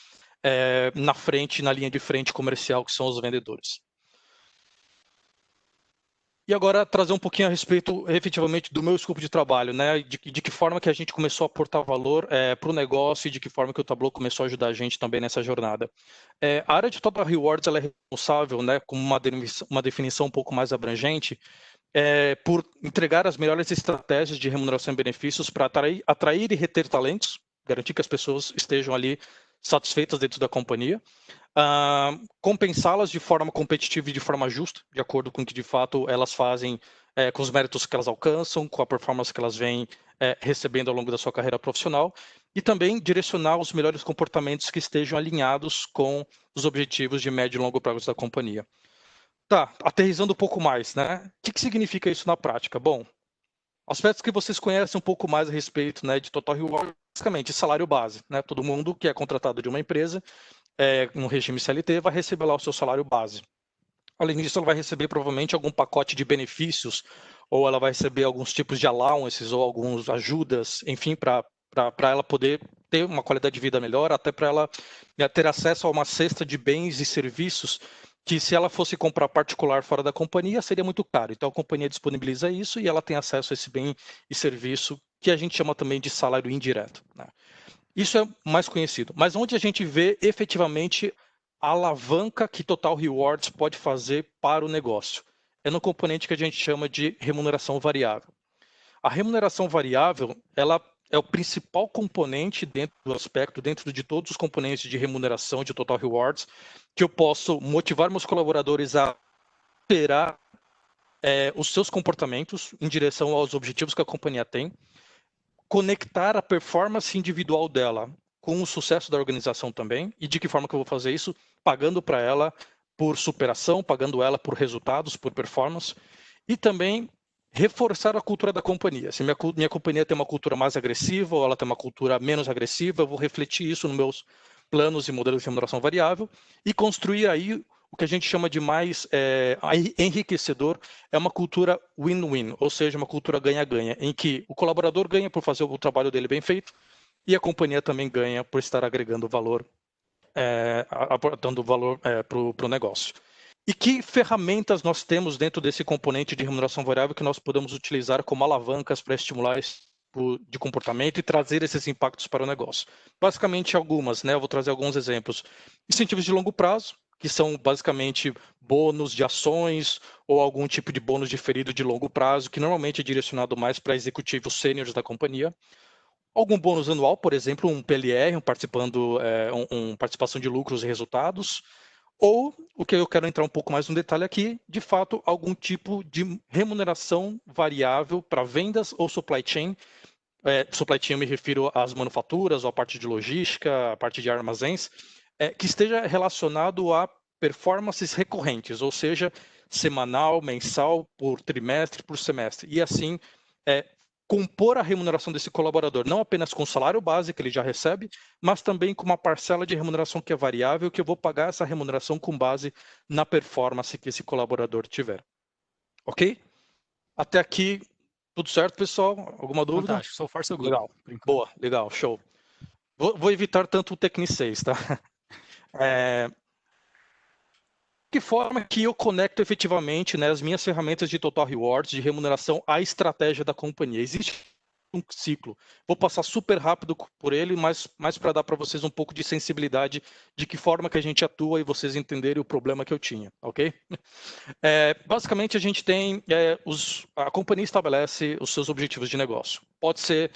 na linha de frente comercial, que são os vendedores. E agora trazer um pouquinho a respeito, efetivamente, do meu escopo de trabalho, né? De que forma que a gente começou a aportar valor para o negócio e de que forma que o Tableau começou a ajudar a gente também nessa jornada. A área de Total Rewards ela é responsável, né, com uma definição um pouco mais abrangente, por entregar as melhores estratégias de remuneração e benefícios para atrair e reter talentos, garantir que as pessoas estejam ali satisfeitas dentro da companhia, compensá-las de forma competitiva e de forma justa, de acordo com o que de fato elas fazem, com os méritos que elas alcançam, com a performance que elas vêm recebendo ao longo da sua carreira profissional, e também direcionar os melhores comportamentos que estejam alinhados com os objetivos de médio e longo prazo da companhia. Tá, aterrissando um pouco mais, né? O que significa isso na prática? Bom, aspectos que vocês conhecem um pouco mais a respeito, né, de Total Reward, basicamente salário base, né? Todo mundo que é contratado de uma empresa no regime CLT vai receber lá o seu salário base. Além disso, ela vai receber provavelmente algum pacote de benefícios, ou ela vai receber alguns tipos de allowances ou algumas ajudas, enfim, para ela poder ter uma qualidade de vida melhor, até para ela ter acesso a uma cesta de bens e serviços que, se ela fosse comprar particular fora da companhia, seria muito caro. Então, a companhia disponibiliza isso e ela tem acesso a esse bem e serviço, que a gente chama também de salário indireto, né? Isso é mais conhecido. Mas onde a gente vê efetivamente a alavanca que Total Rewards pode fazer para o negócio? É no componente que a gente chama de remuneração variável. A remuneração variável, ela é o principal componente dentro do aspecto, dentro de todos os componentes de remuneração de Total Rewards, que eu posso motivar meus colaboradores a esperar os seus comportamentos em direção aos objetivos que a companhia tem, conectar a performance individual dela com o sucesso da organização também. E de que forma que eu vou fazer isso? Pagando para ela por superação, pagando ela por resultados, por performance. E também reforçar a cultura da companhia. Se minha companhia tem uma cultura mais agressiva ou ela tem uma cultura menos agressiva, eu vou refletir isso nos meus planos e modelos de remuneração variável e construir aí o que a gente chama de mais enriquecedor, é uma cultura win-win, ou seja, uma cultura ganha-ganha, em que o colaborador ganha por fazer o trabalho dele bem feito e a companhia também ganha por estar agregando valor, aportando valor para o negócio. E que ferramentas nós temos dentro desse componente de remuneração variável que nós podemos utilizar como alavancas para estimular esse tipo de comportamento e trazer esses impactos para o negócio? Basicamente algumas, né? Eu vou trazer alguns exemplos. Incentivos de longo prazo, que são basicamente bônus de ações ou algum tipo de bônus diferido de longo prazo, que normalmente é direcionado mais para executivos sêniores da companhia. Algum bônus anual, por exemplo, um PLR, participação de lucros e resultados. Ou, o que eu quero entrar um pouco mais no detalhe aqui, de fato, algum tipo de remuneração variável para vendas ou supply chain. Supply chain eu me refiro às manufaturas, ou à parte de logística, a parte de armazéns, que esteja relacionado a performances recorrentes, ou seja, semanal, mensal, por trimestre, por semestre. E assim, compor a remuneração desse colaborador, não apenas com o salário base que ele já recebe, mas também com uma parcela de remuneração que é variável, que eu vou pagar essa remuneração com base na performance que esse colaborador tiver. Ok? Até aqui, tudo certo, pessoal? Alguma dúvida? Fantástico, so far so good. Legal, boa, legal, show. Vou evitar tanto o tecnicês, tá? Que forma que eu conecto efetivamente, né, as minhas ferramentas de Total Rewards, de remuneração, à estratégia da companhia? Existe um ciclo. Vou passar super rápido por ele, mas para dar para vocês um pouco de sensibilidade de que forma que a gente atua e vocês entenderem o problema que eu tinha, ok? Basicamente, a gente tem... a companhia estabelece os seus objetivos de negócio. Pode ser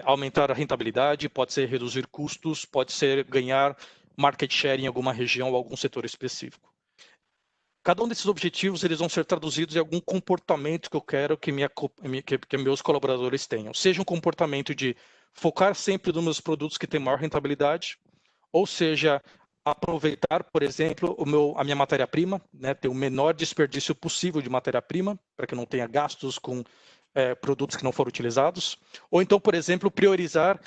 aumentar a rentabilidade, pode ser reduzir custos, pode ser ganhar market share em alguma região ou algum setor específico. Cada um desses objetivos eles vão ser traduzidos em algum comportamento que eu quero que meus colaboradores tenham. Seja um comportamento de focar sempre nos meus produtos que têm maior rentabilidade, ou seja, aproveitar, por exemplo, a minha matéria-prima, né, ter o menor desperdício possível de matéria-prima, para que eu não tenha gastos com produtos que não foram utilizados. Ou então, por exemplo, priorizar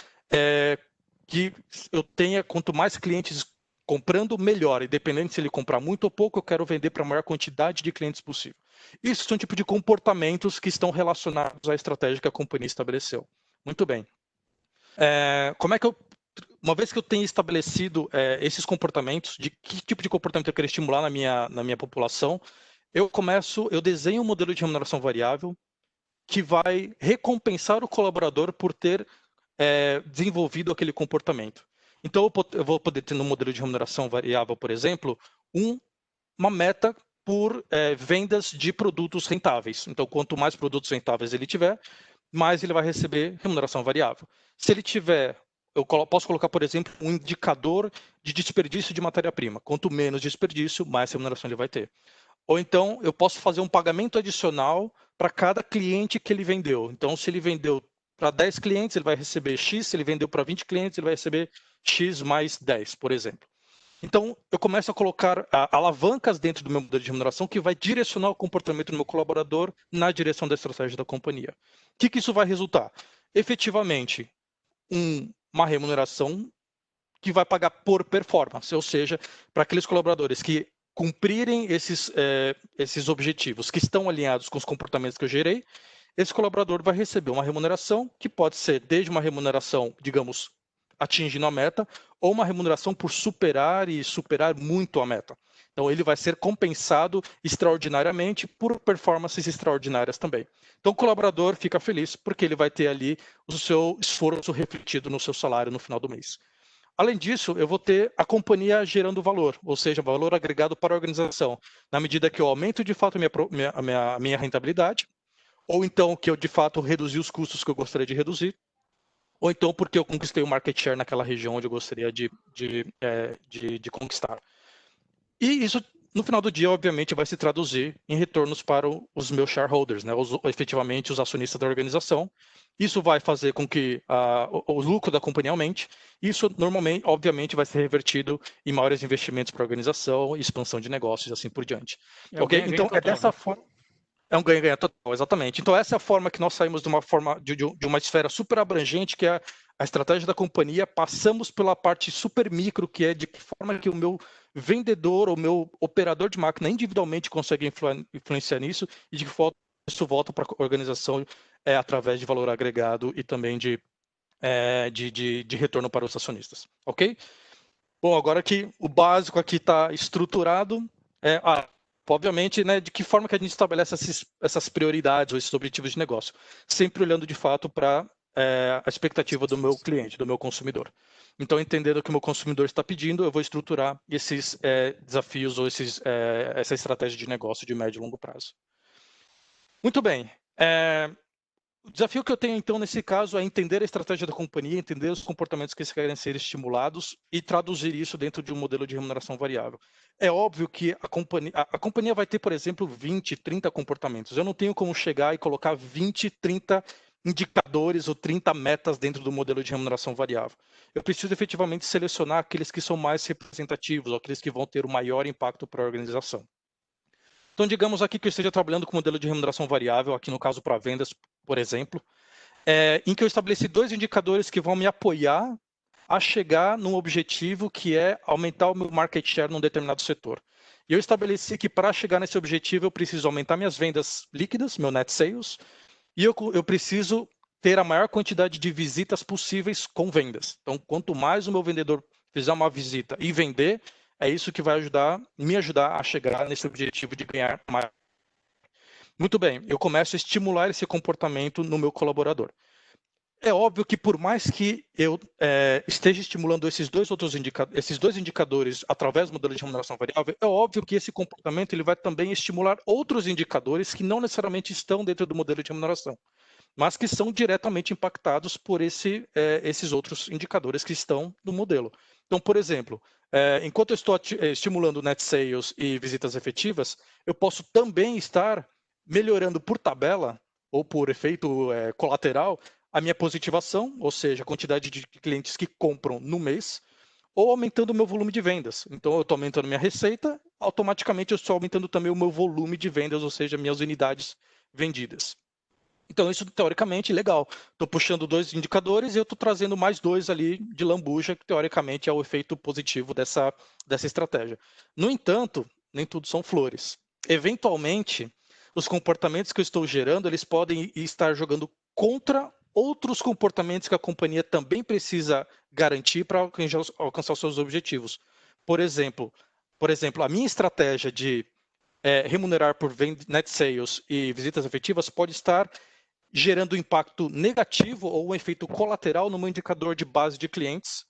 que eu tenha, quanto mais clientes comprando, melhor. Independente se ele comprar muito ou pouco, eu quero vender para a maior quantidade de clientes possível. Isso são tipo de comportamentos que estão relacionados à estratégia que a companhia estabeleceu. Muito bem. Como é que uma vez que eu tenho estabelecido esses comportamentos, de que tipo de comportamento eu quero estimular na minha população, eu desenho um modelo de remuneração variável que vai recompensar o colaborador por ter desenvolvido aquele comportamento. Então, eu vou poder ter no modelo de remuneração variável, por exemplo, uma meta por vendas de produtos rentáveis. Então, quanto mais produtos rentáveis ele tiver, mais ele vai receber remuneração variável. Se ele tiver, eu posso colocar, por exemplo, um indicador de desperdício de matéria-prima. Quanto menos desperdício, mais remuneração ele vai ter. Ou então, eu posso fazer um pagamento adicional para cada cliente que ele vendeu. Então, se ele vendeu para 10 clientes, ele vai receber X. Se ele vendeu para 20 clientes, ele vai receber X mais 10, por exemplo. Então, eu começo a colocar alavancas dentro do meu modelo de remuneração que vai direcionar o comportamento do meu colaborador na direção da estratégia da companhia. O que isso vai resultar? Efetivamente, uma remuneração que vai pagar por performance, ou seja, para aqueles colaboradores que cumprirem esses objetivos que estão alinhados com os comportamentos que eu gerei, esse colaborador vai receber uma remuneração que pode ser desde uma remuneração, digamos, atingindo a meta, ou uma remuneração por superar muito a meta. Então, ele vai ser compensado extraordinariamente por performances extraordinárias também. Então, o colaborador fica feliz porque ele vai ter ali o seu esforço refletido no seu salário no final do mês. Além disso, eu vou ter a companhia gerando valor, ou seja, valor agregado para a organização, na medida que eu aumento de fato a minha rentabilidade, ou então que eu de fato reduzi os custos que eu gostaria de reduzir, ou então porque eu conquistei o market share naquela região onde eu gostaria de conquistar. E isso no final do dia, obviamente, vai se traduzir em retornos para os meus shareholders, né? Efetivamente os acionistas da organização. Isso vai fazer com que o lucro da companhia aumente. Isso, normalmente, obviamente, vai ser revertido em maiores investimentos para a organização, expansão de negócios e assim por diante. Ok? Então, é dessa forma. É um ganha-ganha total, exatamente. Então, essa é a forma que nós saímos de uma forma de uma esfera super abrangente, que é a estratégia da companhia, passamos pela parte super micro, que é de que forma que o meu vendedor, o meu operador de máquina individualmente consegue influenciar nisso, e de que forma isso volta para a organização através de valor agregado e também de retorno para os acionistas. Ok? Bom, agora que o básico aqui está estruturado, obviamente, né, de que forma que a gente estabelece essas prioridades ou esses objetivos de negócio? Sempre olhando de fato para a expectativa do meu cliente, do meu consumidor. Então, entendendo o que o meu consumidor está pedindo, eu vou estruturar esses desafios ou essa estratégia de negócio de médio e longo prazo. Muito bem. O desafio que eu tenho, então, nesse caso, é entender a estratégia da companhia, entender os comportamentos que querem ser estimulados e traduzir isso dentro de um modelo de remuneração variável. É óbvio que a companhia vai ter, por exemplo, 20, 30 comportamentos. Eu não tenho como chegar e colocar 20, 30 indicadores ou 30 metas dentro do modelo de remuneração variável. Eu preciso efetivamente selecionar aqueles que são mais representativos, ou aqueles que vão ter o maior impacto para a organização. Então, digamos aqui que eu esteja trabalhando com modelo de remuneração variável, aqui no caso para vendas, por exemplo, em que eu estabeleci 2 indicadores que vão me apoiar a chegar num objetivo que é aumentar o meu market share num determinado setor. E eu estabeleci que para chegar nesse objetivo eu preciso aumentar minhas vendas líquidas, meu net sales, e eu preciso ter a maior quantidade de visitas possíveis com vendas. Então, quanto mais o meu vendedor fizer uma visita e vender, é isso que vai me ajudar a chegar nesse objetivo de ganhar mais. Muito bem, eu começo a estimular esse comportamento no meu colaborador. É óbvio que por mais que eu esteja estimulando esses dois indicadores através do modelo de remuneração variável, é óbvio que esse comportamento ele vai também estimular outros indicadores que não necessariamente estão dentro do modelo de remuneração, mas que são diretamente impactados por esses outros indicadores que estão no modelo. Então, por exemplo, enquanto eu estou estimulando net sales e visitas efetivas, eu posso também estar melhorando por tabela ou por efeito colateral a minha positivação, ou seja, a quantidade de clientes que compram no mês, ou aumentando o meu volume de vendas. Então, eu estou aumentando minha receita, automaticamente eu estou aumentando também o meu volume de vendas, ou seja, minhas unidades vendidas. Então, isso, teoricamente, é legal. Estou puxando 2 indicadores e eu estou trazendo mais 2 ali de lambuja, que, teoricamente, é o efeito positivo dessa estratégia. No entanto, nem tudo são flores. Eventualmente, os comportamentos que eu estou gerando, eles podem estar jogando contra outros comportamentos que a companhia também precisa garantir para alcançar os seus objetivos. Por exemplo, a minha estratégia de remunerar por net sales e visitas efetivas pode estar gerando impacto negativo ou um efeito colateral no meu indicador de base de clientes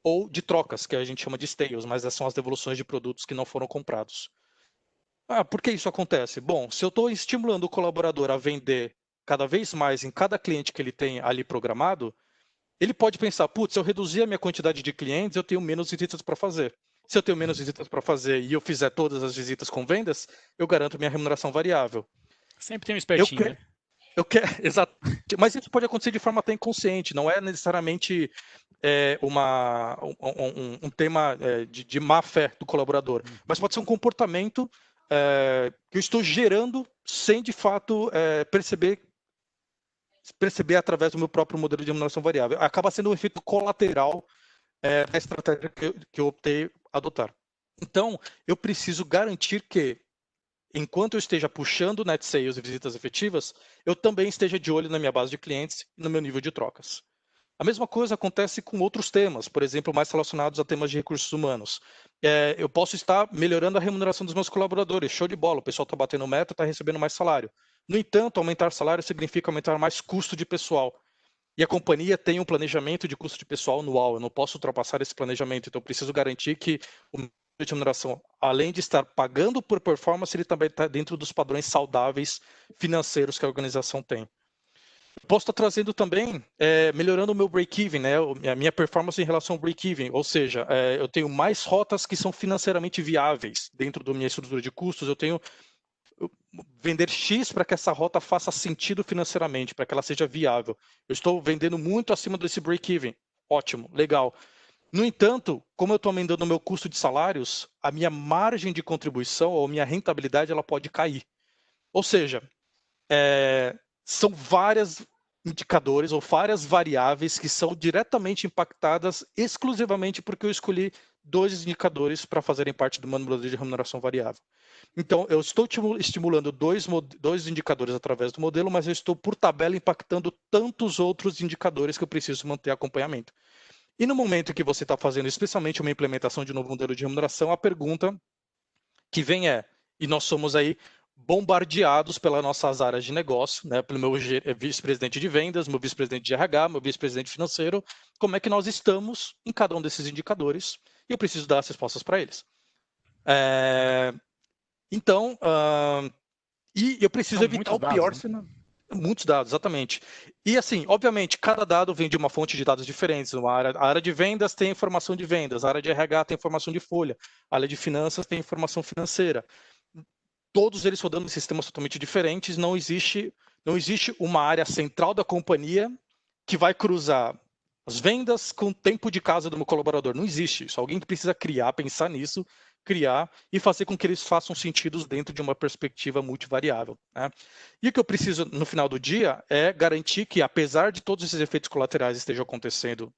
ou de trocas, que a gente chama de stales, mas são as devoluções de produtos que não foram comprados. Por que isso acontece? Bom, se eu estou estimulando o colaborador a vender cada vez mais em cada cliente que ele tem ali programado, ele pode pensar, putz, se eu reduzir a minha quantidade de clientes, eu tenho menos visitas para fazer. Se eu tenho menos visitas para fazer e eu fizer todas as visitas com vendas, eu garanto minha remuneração variável. Sempre tem um espertinho, né? Exato. Mas isso pode acontecer de forma até inconsciente, não é necessariamente um tema de má fé do colaborador, mas pode ser um comportamento que eu estou gerando sem, de fato, perceber através do meu próprio modelo de remuneração variável. Acaba sendo um efeito colateral da estratégia que eu optei adotar. Então, eu preciso garantir que, enquanto eu esteja puxando net sales e visitas efetivas, eu também esteja de olho na minha base de clientes e no meu nível de trocas. A mesma coisa acontece com outros temas, por exemplo, mais relacionados a temas de recursos humanos. Eu posso estar melhorando a remuneração dos meus colaboradores, show de bola, o pessoal está batendo meta, está recebendo mais salário. No entanto, aumentar salário significa aumentar mais custo de pessoal. E a companhia tem um planejamento de custo de pessoal anual, eu não posso ultrapassar esse planejamento, então eu preciso garantir que o meu de remuneração, além de estar pagando por performance, ele também está dentro dos padrões saudáveis financeiros que a organização tem. Posso estar trazendo também, melhorando o meu break-even, né? A minha performance em relação ao break-even, ou seja, eu tenho mais rotas que são financeiramente viáveis dentro da minha estrutura de custos, eu tenho vender X para que essa rota faça sentido financeiramente, para que ela seja viável. Eu estou vendendo muito acima desse break-even, ótimo, legal. No entanto, como eu estou aumentando o meu custo de salários, a minha margem de contribuição ou minha rentabilidade ela pode cair. Ou seja, são várias indicadores ou várias variáveis que são diretamente impactadas exclusivamente porque eu escolhi 2 indicadores para fazerem parte do modelo de remuneração variável. Então, eu estou estimulando dois indicadores através do modelo, mas eu estou, por tabela, impactando tantos outros indicadores que eu preciso manter acompanhamento. E no momento que você está fazendo, especialmente uma implementação de um novo modelo de remuneração, a pergunta que vem e nós somos aí bombardeados pelas nossas áreas de negócio, né, pelo meu vice-presidente de vendas, meu vice-presidente de RH, meu vice-presidente financeiro, como é que nós estamos em cada um desses indicadores, e eu preciso dar as respostas para eles. Então, e eu preciso evitar o pior cenário. Muitos dados, exatamente. E assim, obviamente, cada dado vem de uma fonte de dados diferentes. A área de vendas tem informação de vendas, a área de RH tem informação de folha, a área de finanças tem informação financeira. Todos eles rodando em sistemas totalmente diferentes, não existe uma área central da companhia que vai cruzar as vendas com o tempo de casa do meu colaborador. Não existe isso. Alguém que precisa criar, pensar nisso, criar e fazer com que eles façam sentido dentro de uma perspectiva multivariável, né? E o que eu preciso, no final do dia, é garantir que, apesar de todos esses efeitos colaterais estejam acontecendo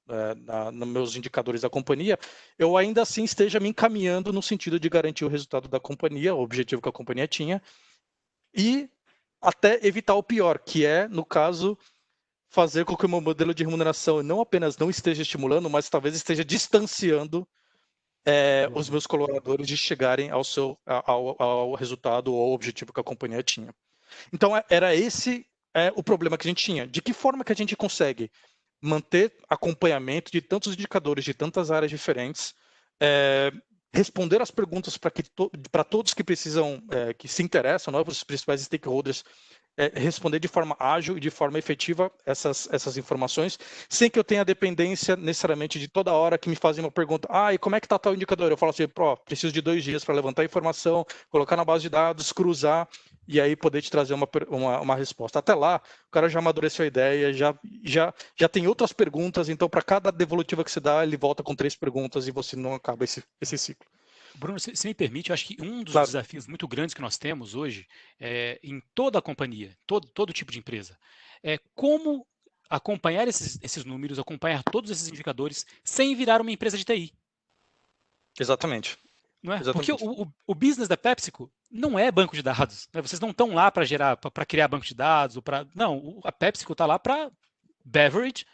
nos meus indicadores da companhia, eu ainda assim esteja me encaminhando no sentido de garantir o resultado da companhia, o objetivo que a companhia tinha, e até evitar o pior, que é, no caso, fazer com que o meu modelo de remuneração não apenas não esteja estimulando, mas talvez esteja distanciando os meus colaboradores de chegarem ao resultado ou ao objetivo que a companhia tinha. Então, era esse o problema que a gente tinha. De que forma que a gente consegue manter acompanhamento de tantos indicadores, de tantas áreas diferentes, responder as perguntas para todos que precisam, que se interessam, os principais stakeholders, responder de forma ágil e de forma efetiva essas informações, sem que eu tenha dependência necessariamente de toda hora que me fazem uma pergunta, e como é que está tal indicador? Eu falo assim, preciso de 2 dias para levantar a informação, colocar na base de dados, cruzar, e aí poder te trazer uma resposta. Até lá, o cara já amadureceu a ideia, já tem outras perguntas, então para cada devolutiva que você dá, ele volta com 3 perguntas e você não acaba esse ciclo. Bruno, se me permite, eu acho que um dos desafios muito grandes que nós temos hoje, em toda a companhia, todo tipo de empresa, é como acompanhar esses números, acompanhar todos esses indicadores, sem virar uma empresa de TI. Exatamente. Não é? Porque o business da PepsiCo não é banco de dados. Né? Vocês não estão lá para criar banco de dados. Não, a PepsiCo está lá para beverage,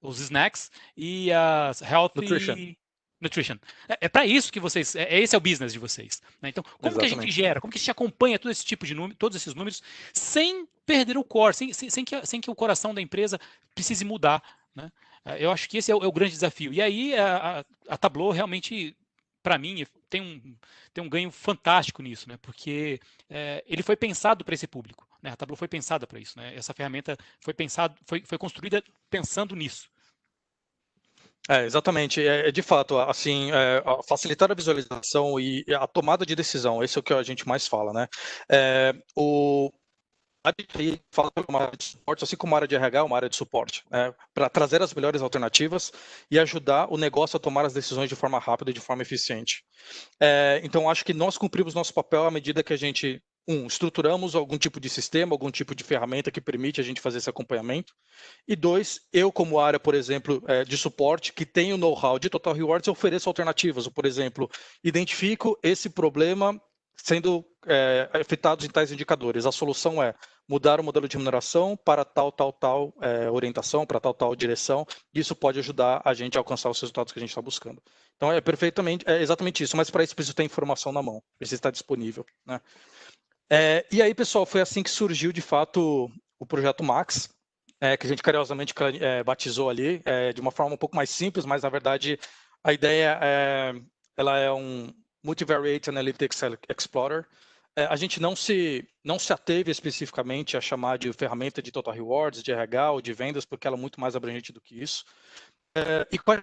os snacks e as healthy nutrition. É para isso que vocês. Esse é o business de vocês. Né? Então, como que a gente gera? Como que a gente acompanha todo esse tipo de número, todos esses números, sem perder o core, sem que o coração da empresa precise mudar? Né? Eu acho que esse é o grande desafio. E aí a Tableau realmente, para mim, tem um ganho fantástico nisso, né? Porque ele foi pensado para esse público. Né? A Tableau foi pensada para isso. Né? Essa ferramenta foi construída pensando nisso. Exatamente. De fato, assim, facilitar a visualização e a tomada de decisão, esse é o que a gente mais fala, né? A gente fala uma área de suporte, assim como a área de RH, uma área de suporte, para trazer as melhores alternativas e ajudar o negócio a tomar as decisões de forma rápida e de forma eficiente. Então, acho que nós cumprimos nosso papel à medida que a gente, estruturamos algum tipo de sistema, algum tipo de ferramenta que permite a gente fazer esse acompanhamento. E 2, eu como área, por exemplo, de suporte, que tenho know-how de Total Rewards, ofereço alternativas. Por exemplo, identifico esse problema sendo afetados em tais indicadores. A solução é mudar o modelo de remuneração para tal orientação, para tal direção. Isso pode ajudar a gente a alcançar os resultados que a gente está buscando. Então, é exatamente isso. Mas para isso precisa ter informação na mão, precisa estar disponível, né? E aí, pessoal, foi assim que surgiu, de fato, o Projeto Max, que a gente carinhosamente batizou ali, de uma forma um pouco mais simples, mas, na verdade, a ideia ela é um Multivariate Analytics Explorer, a gente não se ateve especificamente a chamar de ferramenta de Total Rewards, de RH ou de vendas, porque ela é muito mais abrangente do que isso. E quais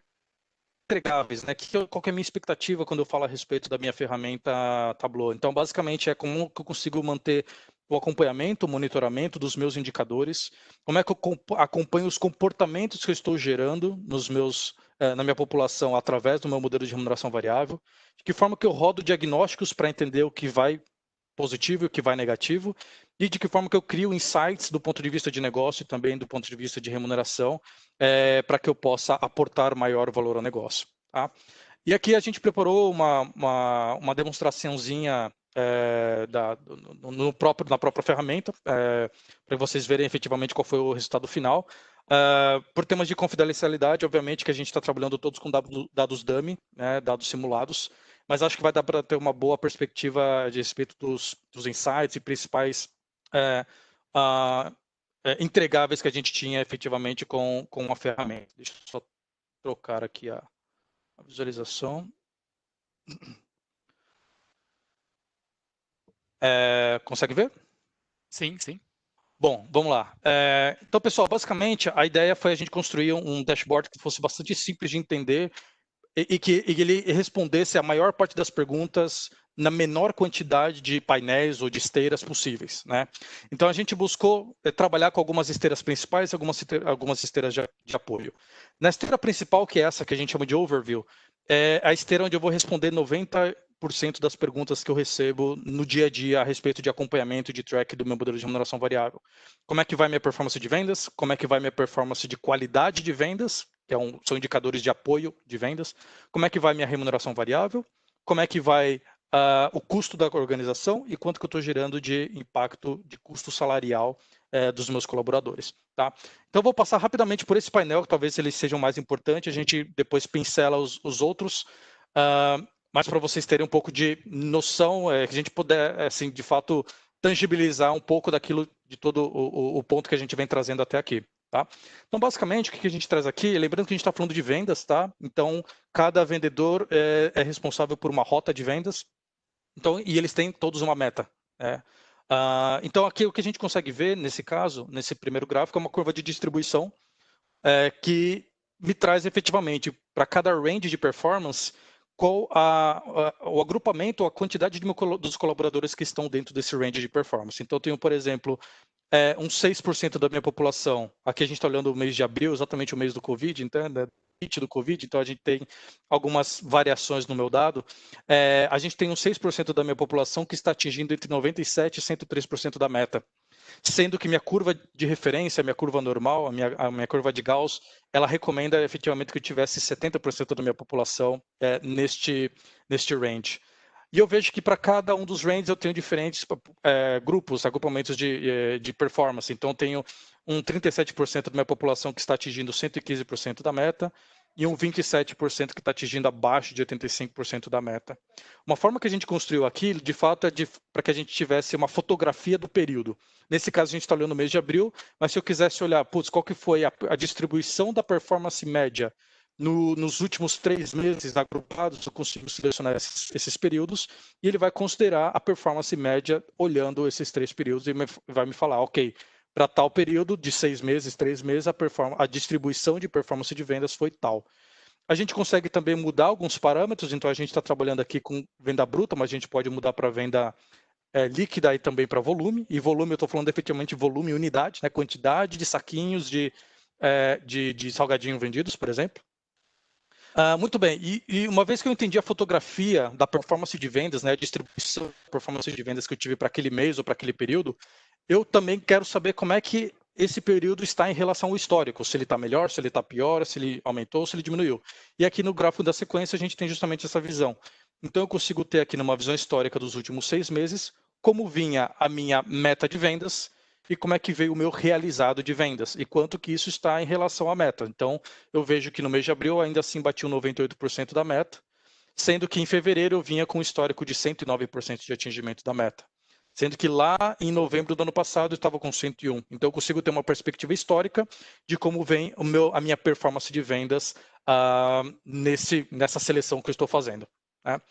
entregáveis, né? Qual que é a minha expectativa quando eu falo a respeito da minha ferramenta Tableau? Então, basicamente, é como que eu consigo manter o acompanhamento, o monitoramento dos meus indicadores, como é que eu acompanho os comportamentos que eu estou gerando na minha população através do meu modelo de remuneração variável, de que forma que eu rodo diagnósticos para entender o que vai positivo e o que vai negativo, e de que forma que eu crio insights do ponto de vista de negócio e também do ponto de vista de remuneração, para que eu possa aportar maior valor ao negócio. Tá? E aqui a gente preparou uma demonstraçãozinha na própria ferramenta, para vocês verem efetivamente qual foi o resultado final. Por temas de confidencialidade, obviamente que a gente está trabalhando todos com dados dummy, né, dados simulados, mas acho que vai dar para ter uma boa perspectiva a respeito dos insights e principais entregáveis que a gente tinha efetivamente com a ferramenta. Deixa eu só trocar aqui a visualização. Consegue ver? Sim, sim. Bom, vamos lá. Então, pessoal, basicamente a ideia foi a gente construir um dashboard que fosse bastante simples de entender e que ele respondesse a maior parte das perguntas na menor quantidade de painéis ou de esteiras possíveis, né? Então a gente buscou trabalhar com algumas esteiras principais e algumas esteiras de apoio. Na esteira principal, que é essa que a gente chama de overview, é a esteira onde eu vou responder 90% das perguntas que eu recebo no dia a dia a respeito de acompanhamento de track do meu modelo de remuneração variável. Como é que vai minha performance de vendas? Como é que vai minha performance de qualidade de vendas? Que são indicadores de apoio de vendas. Como é que vai minha remuneração variável? Como é que vai o custo da organização e quanto que eu estou gerando de impacto de custo salarial dos meus colaboradores. Tá? Então, eu vou passar rapidamente por esse painel, que talvez eles sejam mais importantes, a gente depois pincela os outros, mas para vocês terem um pouco de noção, que a gente puder, assim, de fato, tangibilizar um pouco daquilo, de todo o ponto que a gente vem trazendo até aqui. Tá? Então, basicamente, o que a gente traz aqui, lembrando que a gente está falando de vendas, tá? Então, cada vendedor é responsável por uma rota de vendas, então, e eles têm todos uma meta. Então, aqui o que a gente consegue ver, nesse caso, nesse primeiro gráfico, é uma curva de distribuição que me traz efetivamente, para cada range de performance, qual o agrupamento, a quantidade dos colaboradores que estão dentro desse range de performance. Então, eu tenho, por exemplo, uns 6% da minha população, aqui a gente está olhando o mês de abril, exatamente o mês do Covid, então, né, do Covid, então a gente tem algumas variações no meu dado, a gente tem uns 6% da minha população que está atingindo entre 97% e 103% da meta, sendo que minha curva de referência, minha curva normal, a minha curva de Gauss, ela recomenda efetivamente que eu tivesse 70% da minha população neste range. E eu vejo que para cada um dos ranges eu tenho diferentes agrupamentos de performance. Então, eu tenho um 37% da minha população que está atingindo 115% da meta e um 27% que está atingindo abaixo de 85% da meta. Uma forma que a gente construiu aqui, de fato, é para que a gente tivesse uma fotografia do período. Nesse caso, a gente está olhando o mês de abril, mas se eu quisesse olhar, qual que foi a distribuição da performance média nos últimos 3 meses agrupados, eu consigo selecionar esses períodos e ele vai considerar a performance média olhando esses 3 períodos e vai me falar, ok, para tal período de 6 meses, 3 meses, a distribuição de performance de vendas foi tal. A gente consegue também mudar alguns parâmetros, então a gente está trabalhando aqui com venda bruta, mas a gente pode mudar para venda líquida e também para volume. E volume, eu estou falando efetivamente volume e unidade, né? Quantidade de saquinhos de salgadinho vendidos, por exemplo. Muito bem, e uma vez que eu entendi a fotografia da performance de vendas, né, a distribuição da performance de vendas que eu tive para aquele mês ou para aquele período, eu também quero saber como é que esse período está em relação ao histórico, se ele está melhor, se ele está pior, se ele aumentou, se ele diminuiu. E aqui no gráfico da sequência a gente tem justamente essa visão. Então eu consigo ter aqui numa visão histórica dos últimos 6 meses, como vinha a minha meta de vendas, e como é que veio o meu realizado de vendas e quanto que isso está em relação à meta. Então, eu vejo que no mês de abril ainda assim bati 98% da meta, sendo que em fevereiro eu vinha com um histórico de 109% de atingimento da meta. Sendo que lá em novembro do ano passado eu estava com 101. Então, eu consigo ter uma perspectiva histórica de como vem a minha performance de vendas nessa seleção que eu estou fazendo. Né?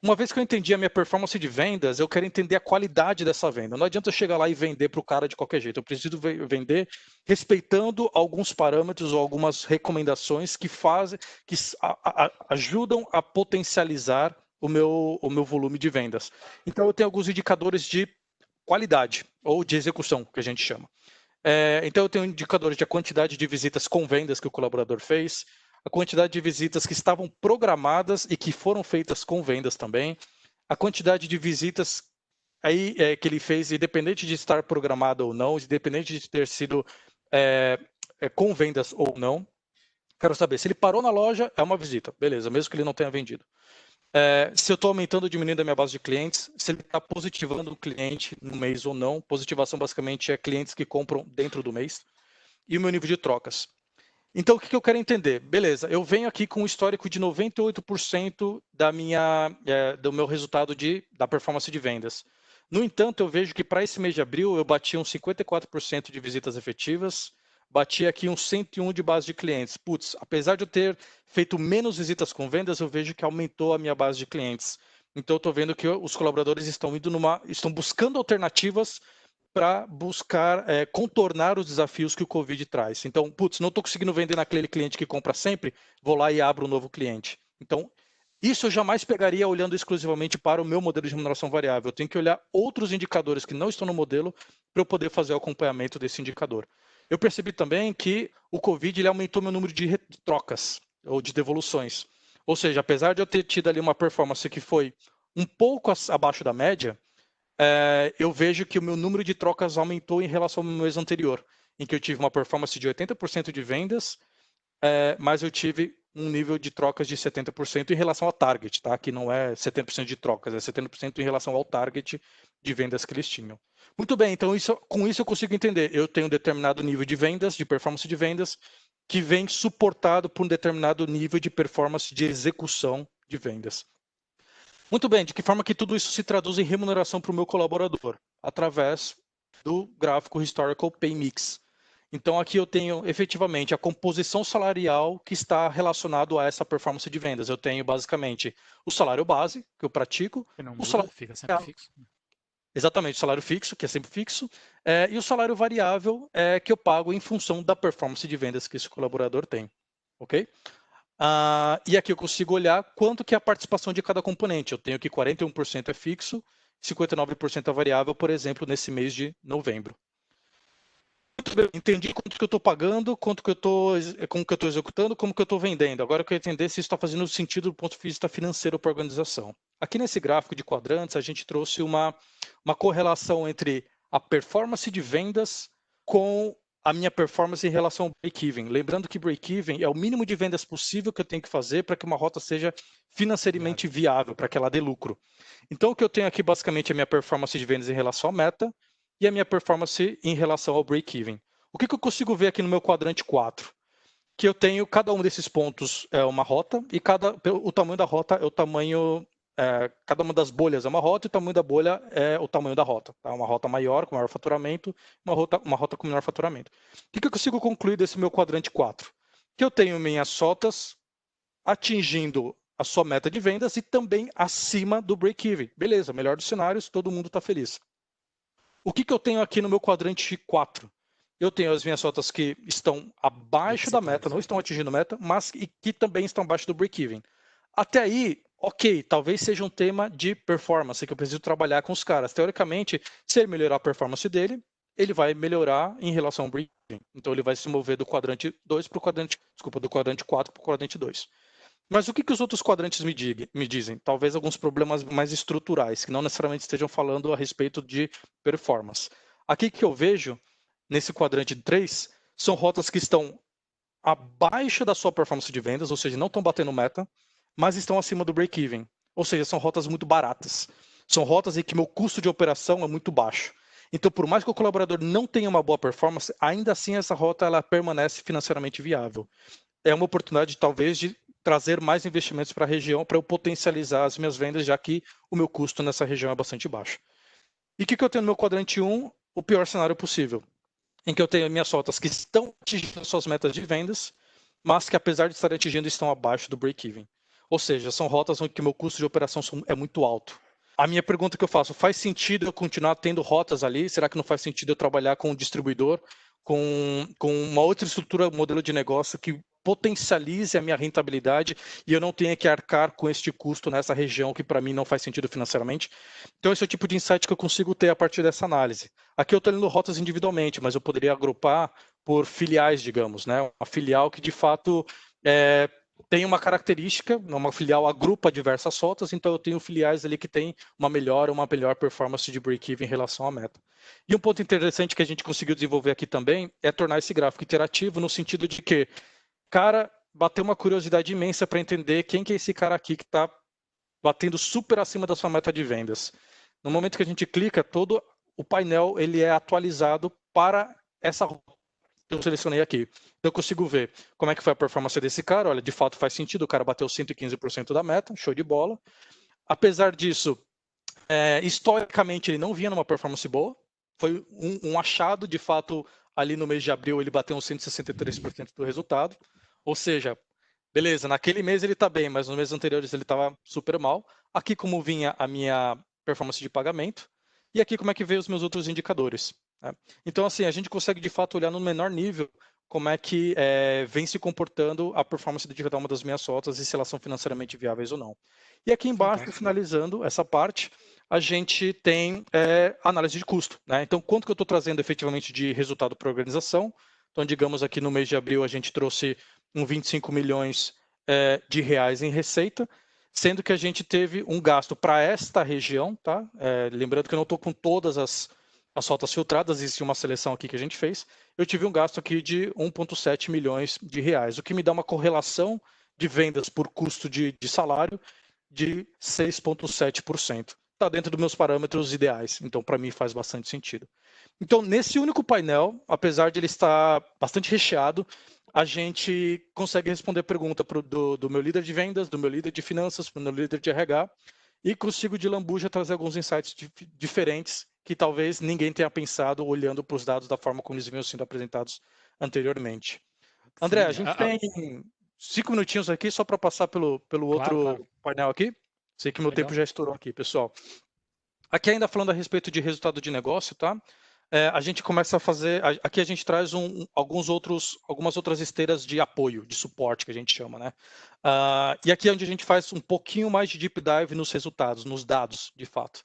Uma vez que eu entendi a minha performance de vendas, eu quero entender a qualidade dessa venda. Não adianta eu chegar lá e vender para o cara de qualquer jeito. Eu preciso vender respeitando alguns parâmetros ou algumas recomendações que ajudam a potencializar o meu volume de vendas. Então, eu tenho alguns indicadores de qualidade ou de execução, que a gente chama. Então, eu tenho indicadores de a quantidade de visitas com vendas que o colaborador fez, a quantidade de visitas que estavam programadas e que foram feitas com vendas também, a quantidade de visitas aí, que ele fez, independente de estar programado ou não, independente de ter sido com vendas ou não. Quero saber, se ele parou na loja, é uma visita, beleza, mesmo que ele não tenha vendido. Se eu estou aumentando ou diminuindo a minha base de clientes, se ele está positivando um cliente no mês ou não. Positivação basicamente é clientes que compram dentro do mês. E o meu nível de trocas. Então, o que eu quero entender? Beleza, eu venho aqui com um histórico de 98% do meu resultado da performance de vendas. No entanto, eu vejo que para esse mês de abril, eu bati uns 54% de visitas efetivas, bati aqui uns 101 de base de clientes. Putz, apesar de eu ter feito menos visitas com vendas, eu vejo que aumentou a minha base de clientes. Então, eu estou vendo que os colaboradores estão buscando alternativas para buscar contornar os desafios que o Covid traz. Então, putz, não estou conseguindo vender naquele cliente que compra sempre, vou lá e abro um novo cliente. Então, isso eu jamais pegaria olhando exclusivamente para o meu modelo de remuneração variável. Eu tenho que olhar outros indicadores que não estão no modelo para eu poder fazer o acompanhamento desse indicador. Eu percebi também que o Covid ele aumentou meu número de trocas ou de devoluções. Ou seja, apesar de eu ter tido ali uma performance que foi um pouco abaixo da média, eu vejo que o meu número de trocas aumentou em relação ao mês anterior, em que eu tive uma performance de 80% de vendas, mas eu tive um nível de trocas de 70% em relação ao target, tá? Que não é 70% de trocas, é 70% em relação ao target de vendas que eles tinham. Muito bem, então com isso eu consigo entender. Eu tenho um determinado nível de vendas, de performance de vendas, que vem suportado por um determinado nível de performance de execução de vendas. Muito bem, de que forma que tudo isso se traduz em remuneração para o meu colaborador? Através do gráfico Historical Pay Mix. Então, aqui eu tenho, efetivamente, a composição salarial que está relacionado a essa performance de vendas. Eu tenho, basicamente, o salário base, que eu pratico. Que não o muda, salário fica sempre fixo. Exatamente, o salário fixo, que é sempre fixo. E o salário variável, que eu pago em função da performance de vendas que esse colaborador tem. Ok? E aqui eu consigo olhar quanto que é a participação de cada componente. Eu tenho que 41% é fixo, 59% é variável, por exemplo, nesse mês de novembro. Muito bem, entendi quanto que eu estou pagando, como que eu estou executando, como que eu estou vendendo. Agora eu quero entender se isso está fazendo sentido do ponto de vista financeiro para a organização. Aqui nesse gráfico de quadrantes, a gente trouxe uma correlação entre a performance de vendas com a minha performance em relação ao break-even. Lembrando que break-even é o mínimo de vendas possível que eu tenho que fazer para que uma rota seja financeiramente viável, para que ela dê lucro. Então, o que eu tenho aqui, basicamente, é a minha performance de vendas em relação à meta e a minha performance em relação ao break-even. O que eu consigo ver aqui no meu quadrante 4? Que eu tenho, cada um desses pontos é uma rota e o tamanho da rota é o tamanho... cada uma das bolhas é uma rota e o tamanho da bolha é o tamanho da rota. Tá? Uma rota maior, com maior faturamento, uma rota com menor faturamento. O que eu consigo concluir desse meu quadrante 4? Que eu tenho minhas rotas atingindo a sua meta de vendas e também acima do break-even. Beleza, melhor dos cenários, todo mundo está feliz. O que eu tenho aqui no meu quadrante 4? Eu tenho as minhas rotas que estão abaixo da meta, não estão atingindo a meta, mas que também estão abaixo do break-even. Até aí, ok, talvez seja um tema de performance que eu preciso trabalhar com os caras. Teoricamente, se ele melhorar a performance dele, ele vai melhorar em relação ao break-even. Então, ele vai se mover do quadrante 2 para o quadrante, do quadrante 4 para o quadrante 2. Mas o que os outros quadrantes me dizem? Talvez alguns problemas mais estruturais, que não necessariamente estejam falando a respeito de performance. Aqui que eu vejo, nesse quadrante 3, são rotas que estão abaixo da sua performance de vendas, ou seja, não estão batendo meta, mas estão acima do break-even. Ou seja, são rotas muito baratas. São rotas em que meu custo de operação é muito baixo. Então, por mais que o colaborador não tenha uma boa performance, ainda assim essa rota ela permanece financeiramente viável. É uma oportunidade, talvez, de trazer mais investimentos para a região, para eu potencializar as minhas vendas, já que o meu custo nessa região é bastante baixo. E o que eu tenho no meu quadrante 1? O pior cenário possível, em que eu tenho minhas rotas que estão atingindo suas metas de vendas, mas que, apesar de estarem atingindo, estão abaixo do break-even. Ou seja, são rotas onde o meu custo de operação é muito alto. A minha pergunta que eu faço, faz sentido eu continuar tendo rotas ali? Será que não faz sentido eu trabalhar com um distribuidor, com uma outra estrutura, modelo de negócio que potencialize a minha rentabilidade e eu não tenha que arcar com este custo nessa região que para mim não faz sentido financeiramente? Então esse é o tipo de insight que eu consigo ter a partir dessa análise. Aqui eu estou lendo rotas individualmente, mas eu poderia agrupar por filiais, digamos, né? Uma filial que de fato tem uma característica, uma filial agrupa diversas rotas, então eu tenho filiais ali que tem uma melhor performance de break-even em relação à meta. E um ponto interessante que a gente conseguiu desenvolver aqui também é tornar esse gráfico interativo no sentido de que, cara, bateu uma curiosidade imensa para entender quem que é esse cara aqui que está batendo super acima da sua meta de vendas. No momento que a gente clica, todo o painel ele é atualizado para essa rota que eu selecionei aqui. Então eu consigo ver como é que foi a performance desse cara. Olha, de fato faz sentido, o cara bateu 115% da meta, show de bola. Apesar disso, historicamente ele não vinha numa performance boa. Foi um achado, de fato, ali no mês de abril ele bateu uns 163% do resultado. Ou seja, beleza, naquele mês ele está bem, mas nos meses anteriores ele estava super mal. Aqui como vinha a minha performance de pagamento. E aqui como é que veio os meus outros indicadores. Né? Então, assim, a gente consegue de fato olhar no menor nível como é que vem se comportando a performance de cada uma das minhas rotas e se elas são financeiramente viáveis ou não. E aqui embaixo, finalizando essa parte, a gente tem análise de custo. Né? Então, quanto que eu estou trazendo efetivamente de resultado para a organização? Então, digamos aqui no mês de abril, a gente trouxe 25 milhões de reais em receita, sendo que a gente teve um gasto para esta região, tá? Lembrando que eu não estou com todas as rotas filtradas, existe uma seleção aqui que a gente fez. Eu tive um gasto aqui de 1,7 milhões de reais, o que me dá uma correlação de vendas por custo de salário de 6,7%. Está dentro dos meus parâmetros ideais, então para mim faz bastante sentido. Então, nesse único painel, apesar de ele estar bastante recheado, a gente consegue responder pergunta do meu líder de vendas, do meu líder de finanças, do meu líder de RH, e consigo de lambuja trazer alguns insights diferentes que talvez ninguém tenha pensado olhando para os dados da forma como eles vinham sendo apresentados anteriormente. André, a gente tem 5 minutinhos aqui só para passar pelo outro painel aqui. Sei que meu tempo já estourou aqui, pessoal. Aqui ainda falando a respeito de resultado de negócio, tá? A gente começa a fazer, aqui a gente traz algumas outras esteiras de apoio, de suporte que a gente chama, né? E aqui é onde a gente faz um pouquinho mais de deep dive nos resultados, nos dados, de fato.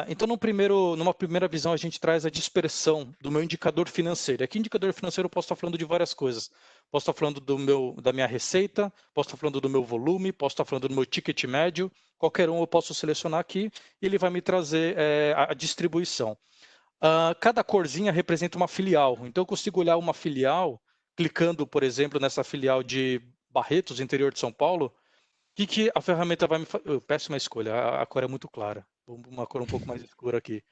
Então, numa primeira visão, a gente traz a dispersão do meu indicador financeiro. Aqui, indicador financeiro, eu posso estar falando de várias coisas. Posso estar falando da minha receita, posso estar falando do meu volume, posso estar falando do meu ticket médio. Qualquer um eu posso selecionar aqui e ele vai me trazer a distribuição. Cada corzinha representa uma filial. Então, eu consigo olhar uma filial, clicando, por exemplo, nessa filial de Barretos, interior de São Paulo, o que a ferramenta vai me fazer? Péssima escolha, a cor é muito clara. Uma cor um pouco mais escura aqui.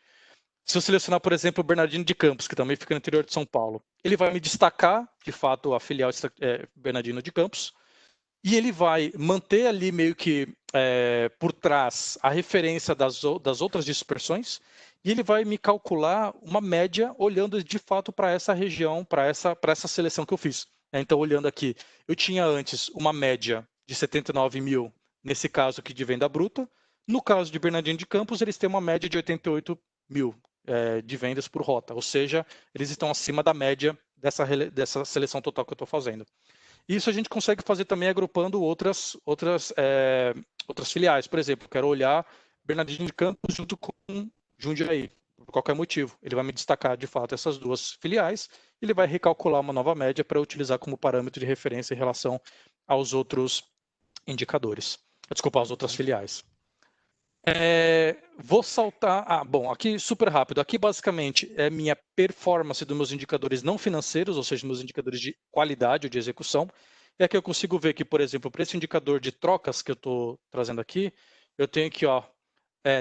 Se eu selecionar, por exemplo, o Bernardino de Campos, que também fica no interior de São Paulo, ele vai me destacar, de fato, a filial Bernardino de Campos, e ele vai manter ali meio que por trás a referência das outras dispersões, e ele vai me calcular uma média olhando de fato para essa região, para essa seleção que eu fiz. Então, olhando aqui, eu tinha antes uma média de 79 mil, nesse caso aqui de venda bruta. No caso de Bernardino de Campos, eles têm uma média de 88 mil de vendas por rota, ou seja, eles estão acima da média dessa seleção total que eu estou fazendo. Isso a gente consegue fazer também agrupando outras filiais. Por exemplo, quero olhar Bernardino de Campos junto com Jundiaí, por qualquer motivo. Ele vai me destacar, de fato, essas duas filiais, e ele vai recalcular uma nova média para utilizar como parâmetro de referência em relação aos outros indicadores. Desculpa, às outras filiais. Vou saltar... bom, aqui super rápido. Aqui, basicamente, é minha performance dos meus indicadores não financeiros, ou seja, meus indicadores de qualidade ou de execução. E aqui eu consigo ver que, por exemplo, para esse indicador de trocas que eu estou trazendo aqui, eu tenho aqui, ó,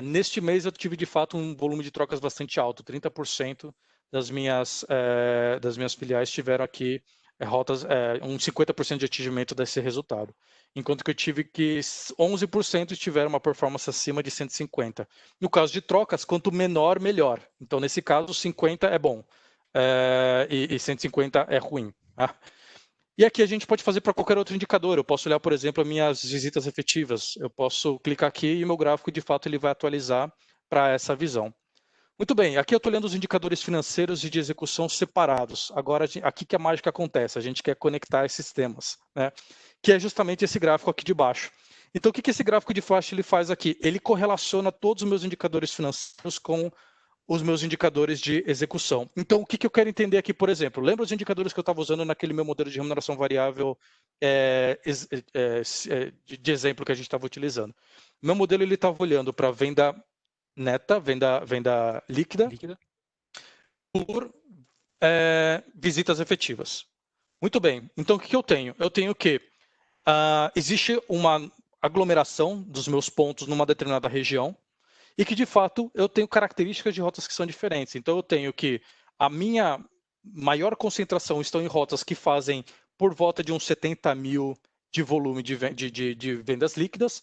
neste mês eu tive, de fato, um volume de trocas bastante alto. 30% das minhas filiais tiveram aqui rotas, um 50% de atingimento desse resultado. Enquanto que eu tive que 11% tiveram uma performance acima de 150. No caso de trocas, quanto menor, melhor. Então, nesse caso, 50 é bom e 150 é ruim. Tá? E aqui a gente pode fazer para qualquer outro indicador. Eu posso olhar, por exemplo, as minhas visitas efetivas. Eu posso clicar aqui e meu gráfico, de fato, ele vai atualizar para essa visão. Muito bem, aqui eu estou olhando os indicadores financeiros e de execução separados. Agora, aqui que a mágica acontece, a gente quer conectar esses temas, né? Que é justamente esse gráfico aqui de baixo. Então, o que esse gráfico de baixo ele faz aqui? Ele correlaciona todos os meus indicadores financeiros com os meus indicadores de execução. Então, o que eu quero entender aqui, por exemplo? Lembra os indicadores que eu estava usando naquele meu modelo de remuneração variável de exemplo que a gente estava utilizando? Meu modelo ele estava olhando para venda neta, venda líquida, por visitas efetivas. Muito bem. Então, o que eu tenho? Eu tenho que existe uma aglomeração dos meus pontos numa determinada região e que, de fato, eu tenho características de rotas que são diferentes. Então, eu tenho que a minha maior concentração estão em rotas que fazem por volta de uns 70 mil de volume de vendas líquidas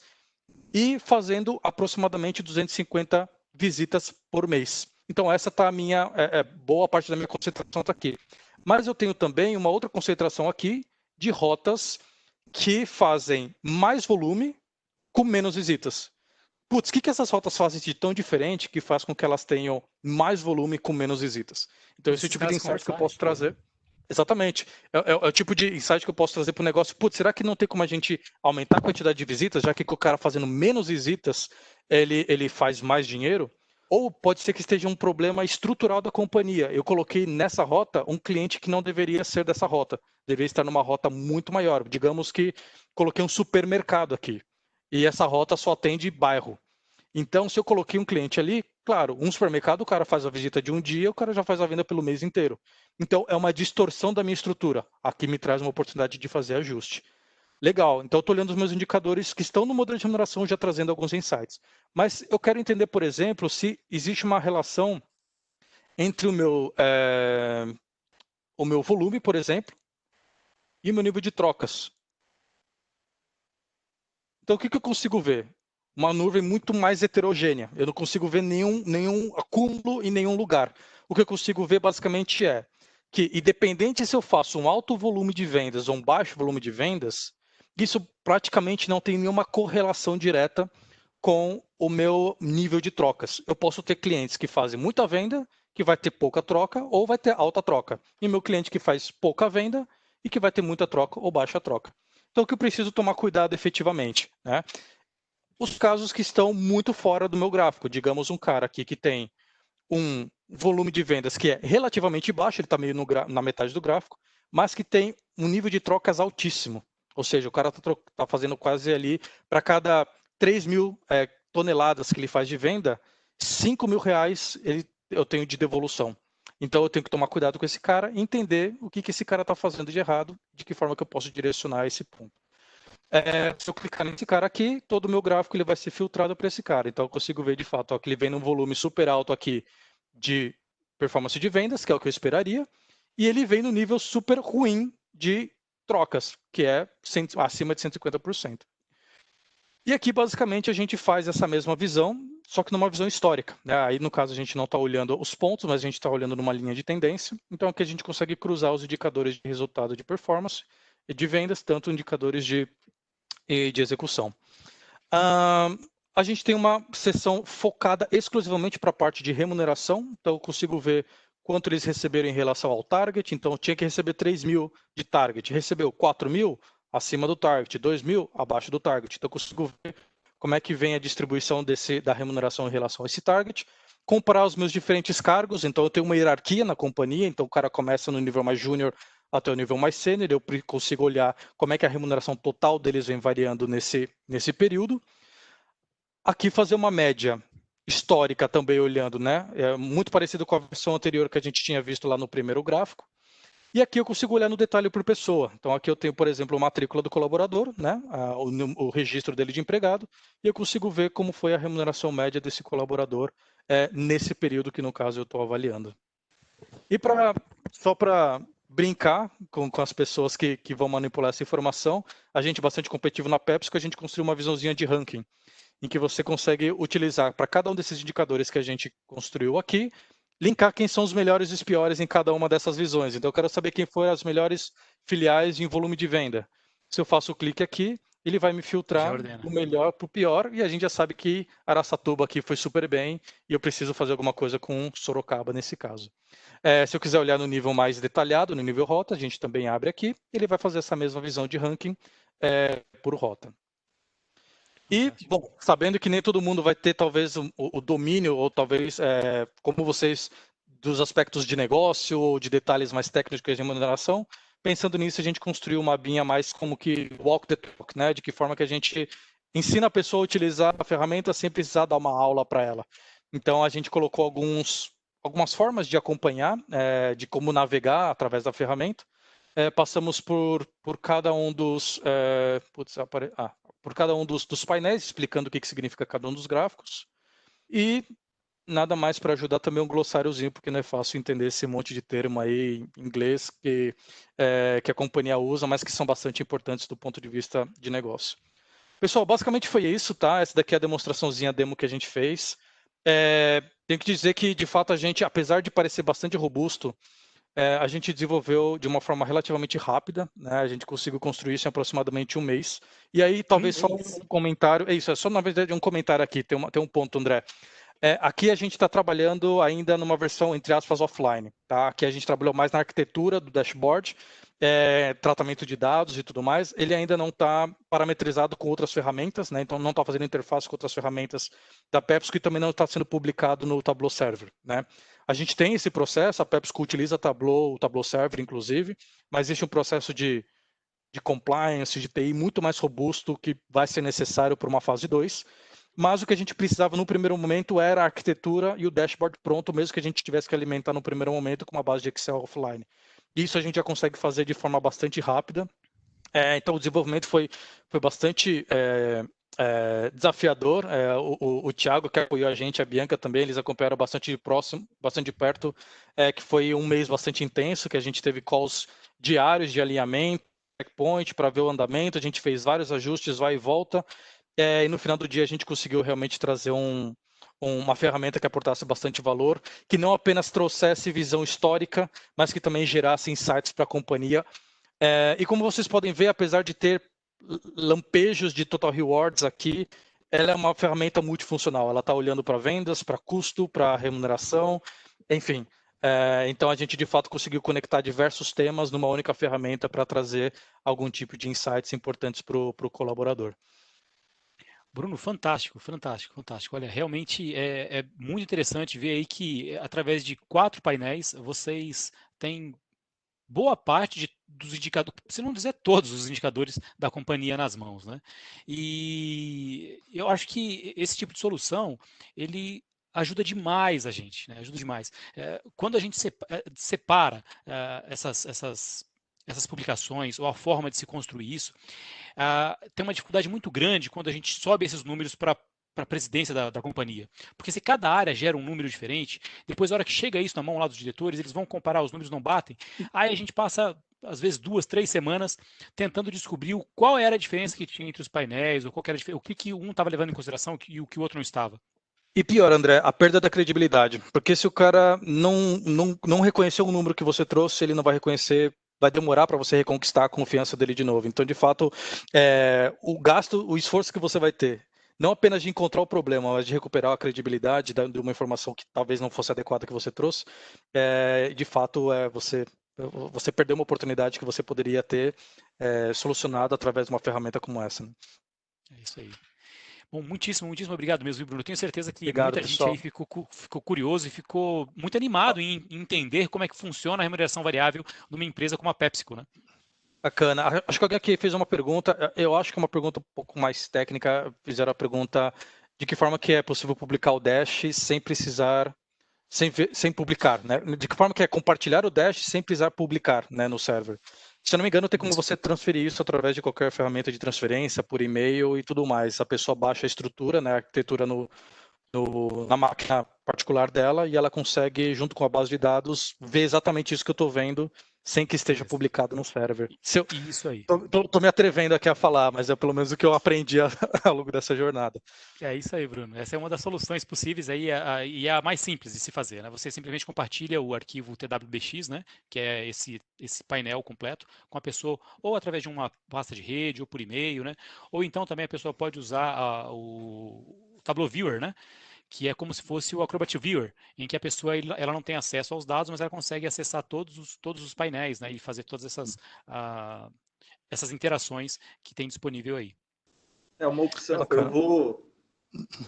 e fazendo aproximadamente 250 visitas por mês. Então, essa está a minha, boa parte da minha concentração está aqui. Mas eu tenho também uma outra concentração aqui de rotas que fazem mais volume com menos visitas. Putz, o que essas rotas fazem de tão diferente que faz com que elas tenham mais volume com menos visitas? Então, esse tipo de insight que eu posso trazer. Exatamente. É o tipo de insight que eu posso trazer para o negócio. Putz, será que não tem como a gente aumentar a quantidade de visitas, já que o cara fazendo menos visitas, ele faz mais dinheiro? Ou pode ser que esteja um problema estrutural da companhia. Eu coloquei nessa rota um cliente que não deveria ser dessa rota. Deveria estar numa rota muito maior. Digamos que coloquei um supermercado aqui. E essa rota só atende bairro. Então, se eu coloquei um cliente ali, claro, um supermercado, o cara faz a visita de um dia, o cara já faz a venda pelo mês inteiro. Então, é uma distorção da minha estrutura. Aqui me traz uma oportunidade de fazer ajuste. Legal, então eu estou olhando os meus indicadores que estão no modelo de remuneração, já trazendo alguns insights. Mas eu quero entender, por exemplo, se existe uma relação entre o meu volume, por exemplo, e o meu nível de trocas. Então, o que eu consigo ver? Uma nuvem muito mais heterogênea. Eu não consigo ver nenhum acúmulo em nenhum lugar. O que eu consigo ver, basicamente, é que, independente se eu faço um alto volume de vendas ou um baixo volume de vendas, isso praticamente não tem nenhuma correlação direta com o meu nível de trocas. Eu posso ter clientes que fazem muita venda, que vai ter pouca troca, ou vai ter alta troca. E meu cliente que faz pouca venda e que vai ter muita troca ou baixa troca. Então, o que eu preciso tomar cuidado efetivamente, né? Os casos que estão muito fora do meu gráfico. Digamos um cara aqui que tem um volume de vendas que é relativamente baixo, ele está meio na metade do gráfico, mas que tem um nível de trocas altíssimo. Ou seja, o cara está fazendo quase ali, para cada 3 mil toneladas que ele faz de venda, 5 mil reais eu tenho de devolução. Então eu tenho que tomar cuidado com esse cara e entender o que esse cara está fazendo de errado, de que forma que eu posso direcionar esse ponto. Se eu clicar nesse cara aqui, todo o meu gráfico ele vai ser filtrado para esse cara. Então eu consigo ver de fato que ele vem num volume super alto aqui de performance de vendas, que é o que eu esperaria, e ele vem no nível super ruim de trocas, que é acima de 150%. E aqui, basicamente, a gente faz essa mesma visão, só que numa visão histórica, né? Aí, no caso, a gente não está olhando os pontos, mas a gente está olhando numa linha de tendência. Então, aqui a gente consegue cruzar os indicadores de resultado de performance e de vendas, tanto indicadores de execução. A gente tem uma seção focada exclusivamente para a parte de remuneração, então eu consigo ver quanto eles receberam em relação ao target. Então, tinha que receber 3 mil de target, recebeu 4 mil acima do target, 2 mil abaixo do target. Então, eu consigo ver como é que vem a distribuição da remuneração em relação a esse target, comparar os meus diferentes cargos. Então, eu tenho uma hierarquia na companhia, então o cara começa no nível mais júnior até o nível mais sênior, eu consigo olhar como é que a remuneração total deles vem variando nesse período. Aqui fazer uma média histórica também olhando, né? É muito parecido com a versão anterior que a gente tinha visto lá no primeiro gráfico. E aqui eu consigo olhar no detalhe por pessoa. Então aqui eu tenho, por exemplo, a matrícula do colaborador, né? O registro dele de empregado, e eu consigo ver como foi a remuneração média desse colaborador nesse período que, no caso, eu estou avaliando. E só para brincar com as pessoas que vão manipular essa informação, a gente é bastante competitivo na PepsiCo, a gente construiu uma visãozinha de ranking, em que você consegue utilizar para cada um desses indicadores que a gente construiu aqui, linkar quem são os melhores e os piores em cada uma dessas visões. Então, eu quero saber quem foram as melhores filiais em volume de venda. Se eu faço o clique aqui, ele vai me filtrar do melhor para o pior, e a gente já sabe que Araçatuba aqui foi super bem, e eu preciso fazer alguma coisa com Sorocaba nesse caso. Se eu quiser olhar no nível mais detalhado, no nível rota, a gente também abre aqui, ele vai fazer essa mesma visão de ranking por rota. E, bom, sabendo que nem todo mundo vai ter talvez o domínio, ou talvez, como vocês, dos aspectos de negócio, ou de detalhes mais técnicos de remuneração, pensando nisso, a gente construiu uma abinha mais como que walk the talk, né? De que forma que a gente ensina a pessoa a utilizar a ferramenta sem precisar dar uma aula para ela. Então, a gente colocou algumas formas de acompanhar, de como navegar através da ferramenta. Passamos por cada um dos... por cada um dos painéis, explicando o que significa cada um dos gráficos. E nada mais para ajudar também um glossáriozinho, porque não é fácil entender esse monte de termo aí em inglês que a companhia usa, mas que são bastante importantes do ponto de vista de negócio. Pessoal, basicamente foi isso, tá? Essa daqui é a demonstraçãozinha demo que a gente fez. Tenho que dizer que, de fato, a gente, apesar de parecer bastante robusto, a gente desenvolveu de uma forma relativamente rápida, né? A gente conseguiu construir isso em aproximadamente um mês. E aí, talvez só um comentário. É só na verdade um comentário aqui, tem um ponto, André. Aqui a gente está trabalhando ainda numa versão, entre aspas, offline. Tá? Aqui a gente trabalhou mais na arquitetura do dashboard, tratamento de dados e tudo mais. Ele ainda não está parametrizado com outras ferramentas, né? Então não está fazendo interface com outras ferramentas da PepsiCo e também não está sendo publicado no Tableau Server, né? A gente tem esse processo, a PepsiCo utiliza o Tableau Server, inclusive, mas existe um processo de compliance, de TI muito mais robusto que vai ser necessário para uma fase 2. Mas o que a gente precisava no primeiro momento era a arquitetura e o dashboard pronto, mesmo que a gente tivesse que alimentar no primeiro momento com uma base de Excel offline. Isso a gente já consegue fazer de forma bastante rápida. Então, o desenvolvimento foi bastante desafiador. O Thiago, que apoiou a gente, a Bianca também, eles acompanharam bastante próximo, bastante de perto, que foi um mês bastante intenso, que a gente teve calls diários de alinhamento, checkpoint para ver o andamento, a gente fez vários ajustes, vai e volta, e no final do dia a gente conseguiu realmente trazer uma ferramenta que aportasse bastante valor, que não apenas trouxesse visão histórica, mas que também gerasse insights para a companhia. E como vocês podem ver, apesar de ter lampejos de Total Rewards aqui, ela é uma ferramenta multifuncional. Ela está olhando para vendas, para custo, para remuneração, enfim. Então, a gente, de fato, conseguiu conectar diversos temas numa única ferramenta para trazer algum tipo de insights importantes para o colaborador. Bruno, fantástico, fantástico, fantástico. Olha, realmente é muito interessante ver aí que, através de 4 painéis, vocês têm boa parte dos indicadores, se não dizer todos os indicadores da companhia nas mãos, né? E eu acho que esse tipo de solução, ele ajuda demais a gente, né? Ajuda demais. Quando a gente separa essas publicações ou a forma de se construir isso, tem uma dificuldade muito grande quando a gente sobe esses números para a presidência da companhia. Porque se cada área gera um número diferente, depois, na hora que chega isso na mão lá dos diretores, eles vão comparar, os números não batem, aí a gente passa, às vezes, 2, 3 semanas tentando descobrir qual era a diferença que tinha entre os painéis, ou o que um estava levando em consideração e o que o outro não estava. E pior, André, a perda da credibilidade. Porque se o cara não reconheceu o número que você trouxe, ele não vai reconhecer, vai demorar para você reconquistar a confiança dele de novo. Então, de fato, o esforço que você vai ter, não apenas de encontrar o problema, mas de recuperar a credibilidade de uma informação que talvez não fosse adequada que você trouxe, de fato, você perdeu uma oportunidade que você poderia ter solucionado através de uma ferramenta como essa. Né? É isso aí. Bom, muitíssimo obrigado mesmo, Bruno. Tenho certeza que obrigado, muita pessoal. gente aí ficou curioso e ficou muito animado em entender como é que funciona a remuneração variável numa empresa como a PepsiCo, né? Bacana. Acho que alguém aqui fez uma pergunta, eu acho que é uma pergunta um pouco mais técnica, fizeram a pergunta de que forma que é possível publicar o Dash sem precisar, sem publicar, né? De que forma que é compartilhar o Dash sem precisar publicar, né, no server. Se eu não me engano, tem como você transferir isso através de qualquer ferramenta de transferência, por e-mail e tudo mais. A pessoa baixa a estrutura, né, a arquitetura na máquina particular dela e ela consegue, junto com a base de dados, ver exatamente isso que eu estou vendo sem que esteja publicado no server. Isso aí. Tô me atrevendo aqui a falar, mas é pelo menos o que eu aprendi ao longo dessa jornada. É isso aí, Bruno. Essa é uma das soluções possíveis aí, e é a mais simples de se fazer, né? Você simplesmente compartilha o arquivo TWBX, né? Que é esse painel completo com a pessoa, ou através de uma pasta de rede, ou por e-mail, né? Ou então também a pessoa pode usar o Tableau Viewer, né? Que é como se fosse o Acrobat Viewer, em que a pessoa ela não tem acesso aos dados, mas ela consegue acessar todos os painéis, né, e fazer todas essas interações que tem disponível aí. É uma opção, eu vou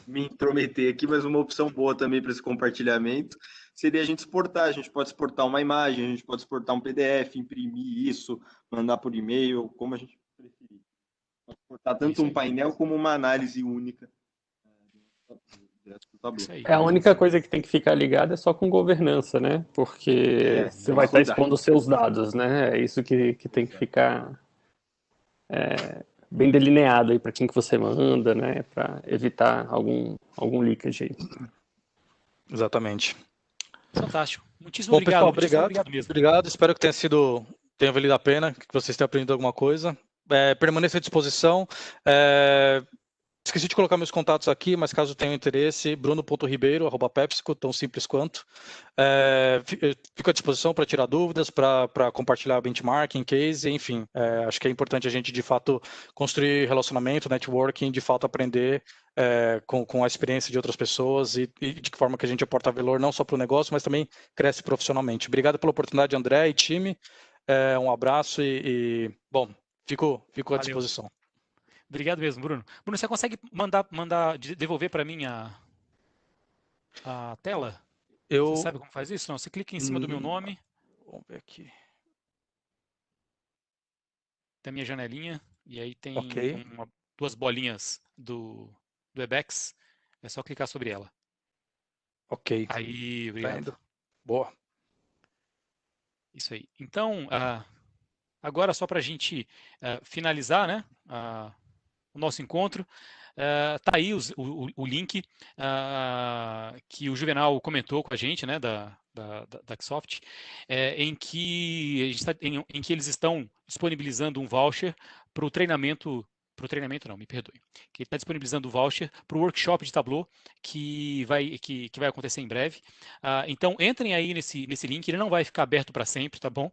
me intrometer aqui, mas uma opção boa também para esse compartilhamento seria a gente exportar. A gente pode exportar uma imagem, a gente pode exportar um PDF, imprimir isso, mandar por e-mail, como a gente preferir. Pode exportar tanto um painel como uma análise única. A única coisa que tem que ficar ligada é só com governança, né? Porque você vai estar expondo os seus dados, né? É isso que tem que ficar bem delineado aí para quem que você manda, né? Para evitar algum leakage aí. Exatamente. Fantástico. Muitíssimo obrigado. Pessoal, obrigado mesmo. Obrigado. Espero que tenha valido a pena, que vocês tenham aprendido alguma coisa. Permaneça à disposição. Esqueci de colocar meus contatos aqui, mas caso tenham interesse, bruno.ribeiro@pepsico, tão simples quanto. Fico à disposição para tirar dúvidas, para compartilhar benchmarking, case, enfim. Acho que é importante a gente, de fato, construir relacionamento, networking, de fato aprender com a experiência de outras pessoas e de que forma que a gente aporta valor não só para o negócio, mas também cresce profissionalmente. Obrigado pela oportunidade, André e time. Um abraço bom, fico à disposição. Obrigado mesmo, Bruno. Bruno, você consegue devolver para mim a tela? Você sabe como faz isso? Não, você clica em cima do meu nome. Vamos ver aqui. Tem a minha janelinha, e aí tem duas bolinhas do Webex. É só clicar sobre ela. Ok. Aí, obrigado. Boa. Isso aí. Então, agora só para a gente finalizar, né? O nosso encontro. Tá aí o link que o Juvenal comentou com a gente, né, da Xsoft, em que eles estão disponibilizando um voucher para o treinamento não, me perdoe. Que ele está disponibilizando o voucher para o workshop de Tableau que vai acontecer em breve. Então, entrem aí nesse link, ele não vai ficar aberto para sempre, tá bom?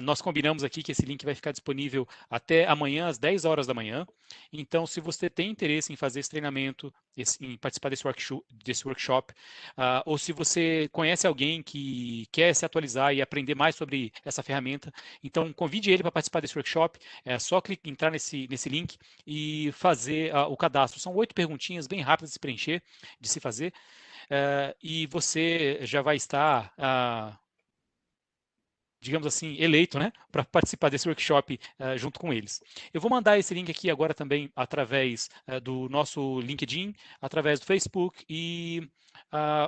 Nós combinamos aqui que esse link vai ficar disponível até amanhã, às 10 horas da manhã. Então, se você tem interesse em fazer esse treinamento, em participar desse workshop, ou se você conhece alguém que quer se atualizar e aprender mais sobre essa ferramenta, então convide ele para participar desse workshop. É só entrar nesse link e fazer o cadastro. São 8 perguntinhas bem rápidas de se preencher, de se fazer, e você já vai estar, digamos assim, eleito, né, para participar desse workshop junto com eles. Eu vou mandar esse link aqui agora também através do nosso LinkedIn, através do Facebook e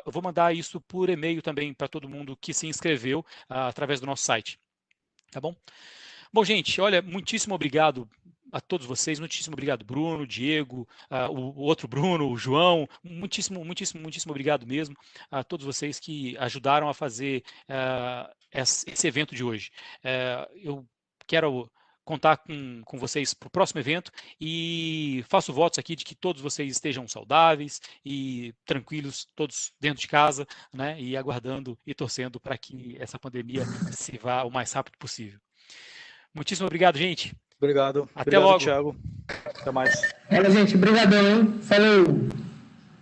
eu vou mandar isso por e-mail também para todo mundo que se inscreveu através do nosso site. Tá bom? Bom, gente, olha, muitíssimo obrigado a todos vocês, muitíssimo obrigado, Bruno, Diego, o outro Bruno, o João, muitíssimo obrigado mesmo a todos vocês que ajudaram a fazer esse evento de hoje. Eu quero contar com vocês para o próximo evento e faço votos aqui de que todos vocês estejam saudáveis e tranquilos, todos dentro de casa, né, e aguardando e torcendo para que essa pandemia se vá o mais rápido possível. Muitíssimo obrigado, gente. Obrigado. Até logo. Thiago. Até mais. Olha, gente, brigadão, hein? Falou.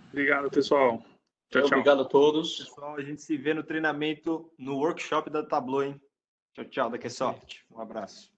Obrigado, pessoal. Tchau. Obrigado a todos. Pessoal, a gente se vê no treinamento, no workshop da Tableau, hein? Tchau, da Xsoft. Um abraço.